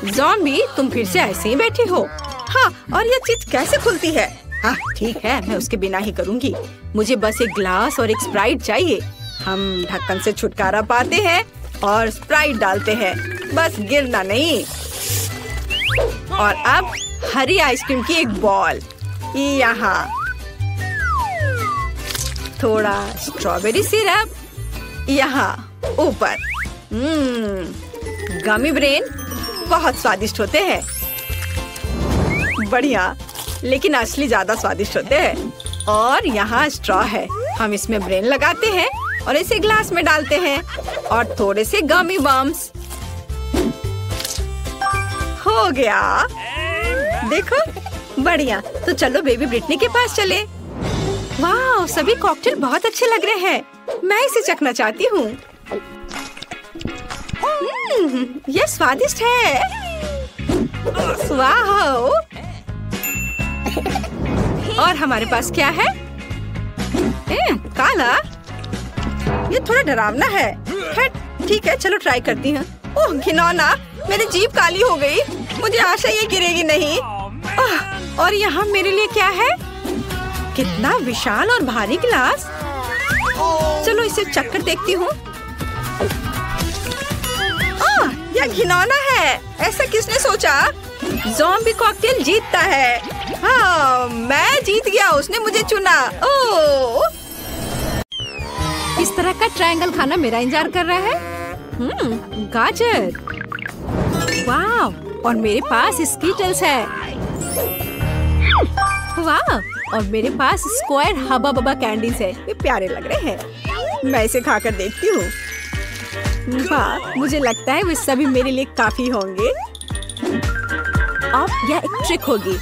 ज़ॉम्बी, तुम फिर से ऐसे ही बैठी हो। हाँ, और ये चीज कैसे खुलती है? हाँ ठीक है, मैं उसके बिना ही करूँगी। मुझे बस एक ग्लास और एक स्प्राइट चाहिए। हम ढक्कन से छुटकारा पाते हैं और स्प्राइट डालते हैं, बस गिरना नहीं। और अब हरी आइसक्रीम की एक बॉल यहाँ, थोड़ा स्ट्रॉबेरी सिरप यहाँ ऊपर। गमी ब्रेन बहुत स्वादिष्ट होते हैं। बढ़िया, लेकिन असली ज्यादा स्वादिष्ट होते हैं। और यहाँ स्ट्रॉ है, हम इसमें ब्रेन लगाते हैं और इसे ग्लास में डालते हैं और थोड़े से गमी बम्स। हो गया, देखो बढ़िया। तो चलो बेबी ब्रिटनी के पास चले। वाह, सभी कॉकटेल बहुत अच्छे लग रहे हैं। मैं इसे चखना चाहती हूँ। यह स्वादिष्ट है। वाह, और हमारे पास क्या है? काला, ये थोड़ा डरावना है। ठीक है, चलो ट्राई करती हूँ। ओह घिनौना, मेरी जीभ काली हो गई। मुझे आशा ये गिरेगी नहीं। और यहाँ मेरे लिए क्या है? कितना विशाल और भारी गिलास। चलो इसे चखकर देखती हूँ। यह घिनौना है, ऐसा किसने सोचा? ज़ॉम्बी कॉकटेल जीतता है। हाँ, मैं जीत गया, उसने मुझे चुना। ओह, इस तरह का ट्रायंगल खाना मेरा इंतजार कर रहा है। गाजर, वाह, और मेरे पास स्कीटल्स है। वाह, और मेरे पास स्क्वायर हबा बबा कैंडीज है। ये प्यारे लग रहे हैं। मैं इसे खाकर देखती हूँ। वाह, मुझे लगता है वे सभी मेरे लिए काफी होंगे। अब यह एक ट्रिक होगी।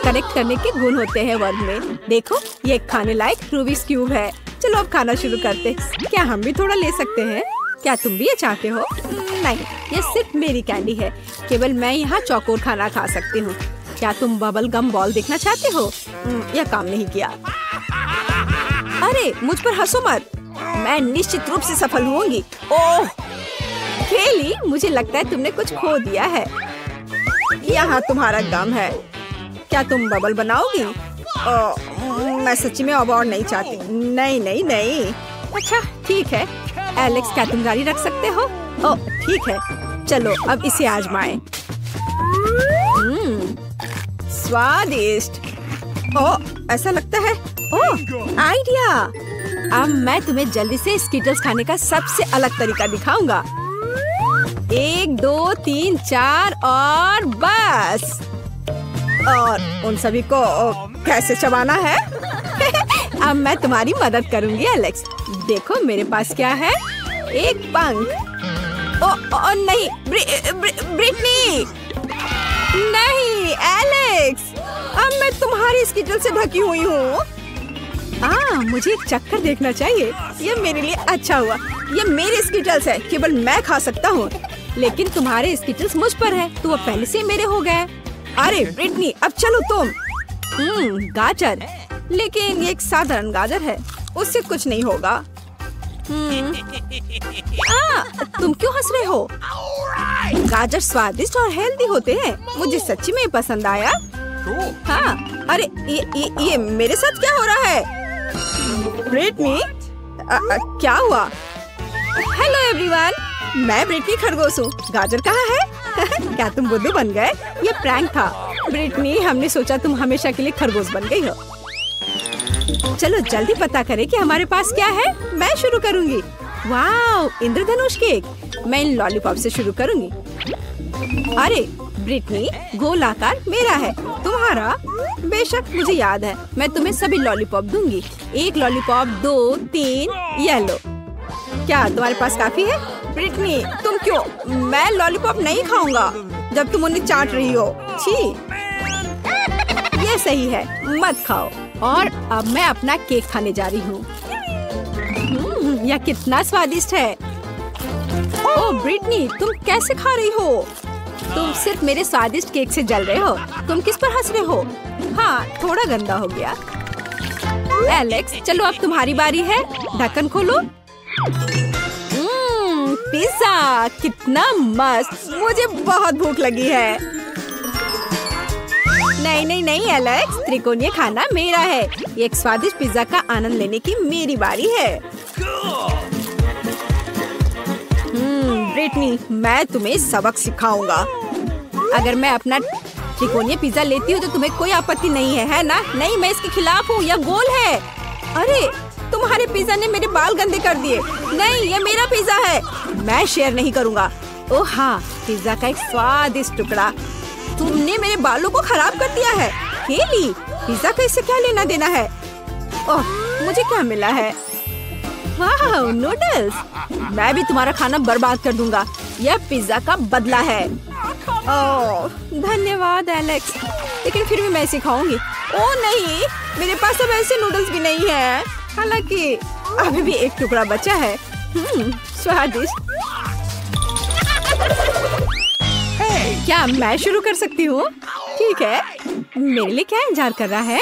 कनेक्ट करने के गुण होते हैं वर्ड में। देखो, ये खाने लायक रूबिक्स क्यूब है। चलो अब खाना शुरू करते। क्या हम भी थोड़ा ले सकते हैं? क्या तुम भी ये चाहते हो? नहीं, ये सिर्फ मेरी कैंडी है। केवल मैं यहाँ चौकोर खाना खा सकती हूँ। क्या तुम बबल गम बॉल देखना चाहते हो? यह काम नहीं किया। अरे मुझ पर हंसो मत, मैं निश्चित रूप से सफल होंगी। ओह केली, मुझे लगता है तुमने कुछ खो दिया है। यहाँ तुम्हारा गम है। क्या तुम बबल बनाओगी? मैं सच्ची में अब और नहीं चाहती। नहीं नहीं नहीं। अच्छा ठीक है एलेक्स, क्या तुम जारी रख सकते हो? ओह ठीक है, चलो अब इसे आजमाएं। स्वादिष्ट। ओह ऐसा लगता है। ओह आइडिया। अब मैं तुम्हें जल्दी से स्कीटल्स खाने का सबसे अलग तरीका दिखाऊंगा। 1 2 3 4 और बस। और उन सभी को कैसे चबाना है? अब मैं तुम्हारी मदद करूंगी एलेक्स। देखो मेरे पास क्या है, एक पंख। ओ नहीं, ब्रिटनी नहीं एलेक्स, अब मैं तुम्हारी स्कीटल से ढकी हुई हूँ। मुझे एक चक्कर देखना चाहिए। ये मेरे लिए अच्छा हुआ। ये मेरी स्कीटल्स है, केवल मैं खा सकता हूँ। लेकिन तुम्हारे स्कीटल्स मुझ पर है, तो वो पहले से मेरे हो गए। अरे ब्रिटनी, अब चलो तुम। गाजर, लेकिन ये एक साधारण गाजर है, उससे कुछ नहीं होगा। तुम क्यों हंस रहे हो? गाजर स्वादिष्ट और हेल्दी होते हैं, मुझे सच्ची में पसंद आया। हाँ, अरे ये मेरे साथ क्या हो रहा है? ब्रिटनी, क्या हुआ? हेलो एवरीवन, मैं ब्रिटनी खरगोश हूँ। गाजर कहाँ है? क्या तुम बुद्धू बन गए? ये प्रैंक था। ब्रिटनी, हमने सोचा तुम हमेशा के लिए खरगोश बन गई हो। चलो जल्दी पता करें कि हमारे पास क्या है। मैं शुरू करूंगी। वाह, इंद्रधनुष केक। मैं इन लॉलीपॉप से शुरू करूंगी। अरे ब्रिटनी, गोल आकार मेरा है, तुम्हारा? बेशक, मुझे याद है। मैं तुम्हें सभी लॉलीपॉप दूंगी। 1 लॉलीपॉप, 2 3, ये लो। क्या तुम्हारे पास काफी है? ब्रिटनी, तुम क्यों? मैं लॉलीपॉप नहीं खाऊंगा जब तुम उन्हें चाट रही हो। छी, ये सही है, मत खाओ। और अब मैं अपना केक खाने जा रही हूँ। यह कितना स्वादिष्ट है। ओह ब्रिटनी, तुम कैसे खा रही हो? तुम सिर्फ मेरे स्वादिष्ट केक से जल रहे हो। तुम किस पर हंस रहे हो? हाँ, थोड़ा गंदा हो गया। एलेक्स, चलो अब तुम्हारी बारी है। ढक्कन खोलो। पिज़्ज़ा, वाह कितना मस्त, मुझे बहुत भूख लगी है। नहीं नहीं नहीं एलेक्स, त्रिकोणीय खाना मेरा है। एक स्वादिष्ट पिज्जा का आनंद लेने की मेरी बारी है। ब्रिटनी, मैं तुम्हें सबक सिखाऊंगा। अगर मैं अपना त्रिकोणीय पिज्जा लेती हूँ तो तुम्हें कोई आपत्ति नहीं है ना? नहीं, मैं इसके खिलाफ हूँ, यह गोल है। अरे तुम्हारे पिज्जा ने मेरे बाल गंदे कर दिए। नहीं, ये मेरा पिज्जा है, मैं शेयर नहीं करूँगा। ओह हाँ, पिज्जा का एक स्वादिष्ट टुकड़ा। तुमने मेरे बालों को खराब कर दिया है। केली, पिज्जा का इससे क्या लेना देना है? ओह, मुझे क्या मिला है? वाह, नूडल्स। मैं भी तुम्हारा खाना बर्बाद कर दूंगा। यह पिज्जा का बदला है। ओह, धन्यवाद एलेक्स, लेकिन फिर भी मैं इसे खाऊंगी। ओह नहीं, मेरे पास अब ऐसे नूडल्स भी नहीं है। हालांकि अभी भी एक टुकड़ा बचा है। स्वादिष्ट। क्या मैं शुरू कर सकती हूँ? ठीक है, मेरे लिए क्या इंतजार कर रहा है?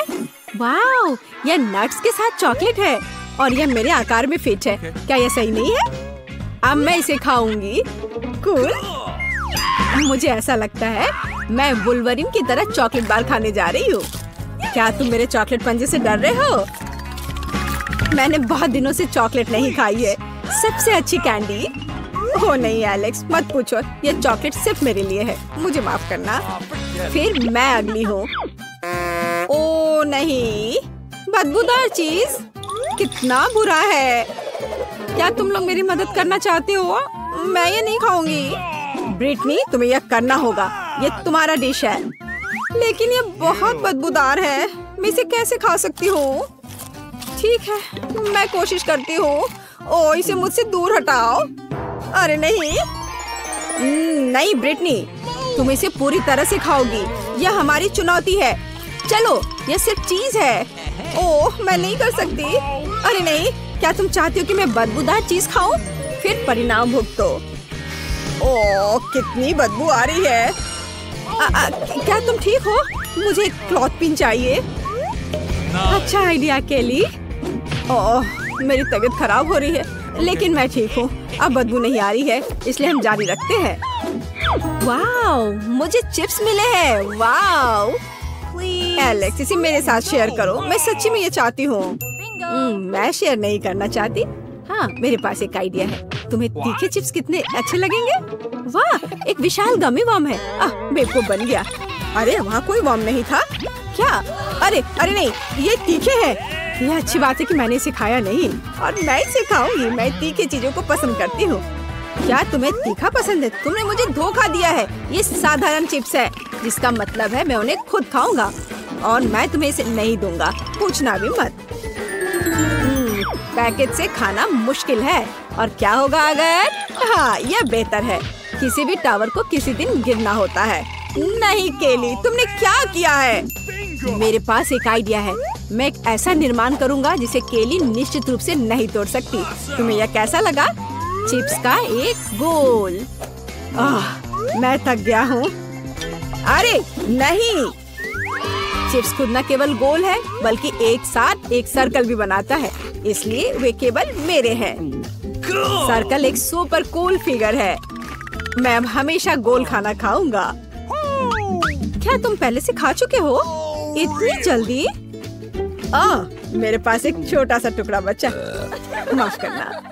वाह, यह नट्स के साथ चॉकलेट है और यह मेरे आकार में फिट है। क्या यह सही नहीं है? अब मैं इसे खाऊंगी। कूल। मुझे ऐसा लगता है मैं वुल्वरिन की तरह चॉकलेट बार खाने जा रही हूँ। क्या तुम मेरे चॉकलेट पंजे से डर रहे हो? मैंने बहुत दिनों से चॉकलेट नहीं खाई है। सबसे अच्छी कैंडी। ओह नहीं एलेक्स, मत पूछो, ये चॉकलेट सिर्फ मेरे लिए है, मुझे माफ करना। फिर मैं अगली हूँ। ओह नहीं, बदबूदार चीज, कितना बुरा है। क्या तुम लोग मेरी मदद करना चाहते हो? मैं ये नहीं खाऊंगी। ब्रिटनी, तुम्हें यह करना होगा, ये तुम्हारा डिश है। लेकिन ये बहुत बदबूदार है, मैं इसे कैसे खा सकती हूँ? ठीक है, मैं कोशिश करती हूँ। ओह, इसे मुझसे दूर हटाओ। अरे नहीं। नहीं ब्रिटनी, तुम इसे पूरी तरह से खाओगी, यह हमारी चुनौती है। चलो, यह सिर्फ चीज है। ओह, मैं नहीं कर सकती। अरे नहीं, क्या तुम चाहती हो कि मैं बदबूदार चीज खाऊं? फिर परिणाम भुगतो। ओह, कितनी बदबू आ रही है। क्या तुम ठीक हो? मुझे एक क्लॉथ पिन चाहिए। अच्छा आइडिया केली। ओह, मेरी तबीयत खराब हो रही है, लेकिन मैं ठीक हूँ। अब बदबू नहीं आ रही है, इसलिए हम जारी रखते हैं। वाओ, मुझे चिप्स मिले हैं। वाओ एलेक्स, इसे मेरे साथ शेयर करो, मैं सच्ची में ये चाहती हूँ। मैं शेयर नहीं करना चाहती। हाँ, मेरे पास एक आइडिया है। तुम्हें तीखे चिप्स कितने अच्छे लगेंगे? वाह, एक विशाल गमी वर्म है। बेवकूफ बन गया। अरे वहाँ कोई वर्म नहीं था क्या? अरे अरे नहीं, ये तीखे हैं। यह अच्छी बात है कि मैंने इसे खाया नहीं और मैं इसे खाऊंगी। मैं तीखे चीजों को पसंद करती हूँ। क्या तुम्हें तीखा पसंद है? तुमने मुझे धोखा दिया है। ये साधारण चिप्स है, जिसका मतलब है मैं उन्हें खुद खाऊंगा और मैं तुम्हें इसे नहीं दूंगा, पूछना भी मत। पैकेट से खाना मुश्किल है, और क्या होगा अगर? हाँ, यह बेहतर है। किसी भी टावर को किसी दिन गिरना होता है। नहीं केली, तुमने क्या किया है? मेरे पास एक आइडिया है। मैं एक ऐसा निर्माण करूंगा जिसे केली निश्चित रूप से नहीं तोड़ सकती। तुम्हें यह कैसा लगा? चिप्स का एक गोल। मैं थक गया हूँ। अरे नहीं, चिप्स खुद न केवल गोल है, बल्कि एक साथ एक सर्कल भी बनाता है, इसलिए वे केवल मेरे हैं। सर्कल एक सुपर कूल फिगर है। मैं अब हमेशा गोल खाना खाऊंगा। क्या तुम पहले से खा चुके हो? इतनी जल्दी? मेरे पास एक छोटा सा टुकड़ा बचा। माफ करना।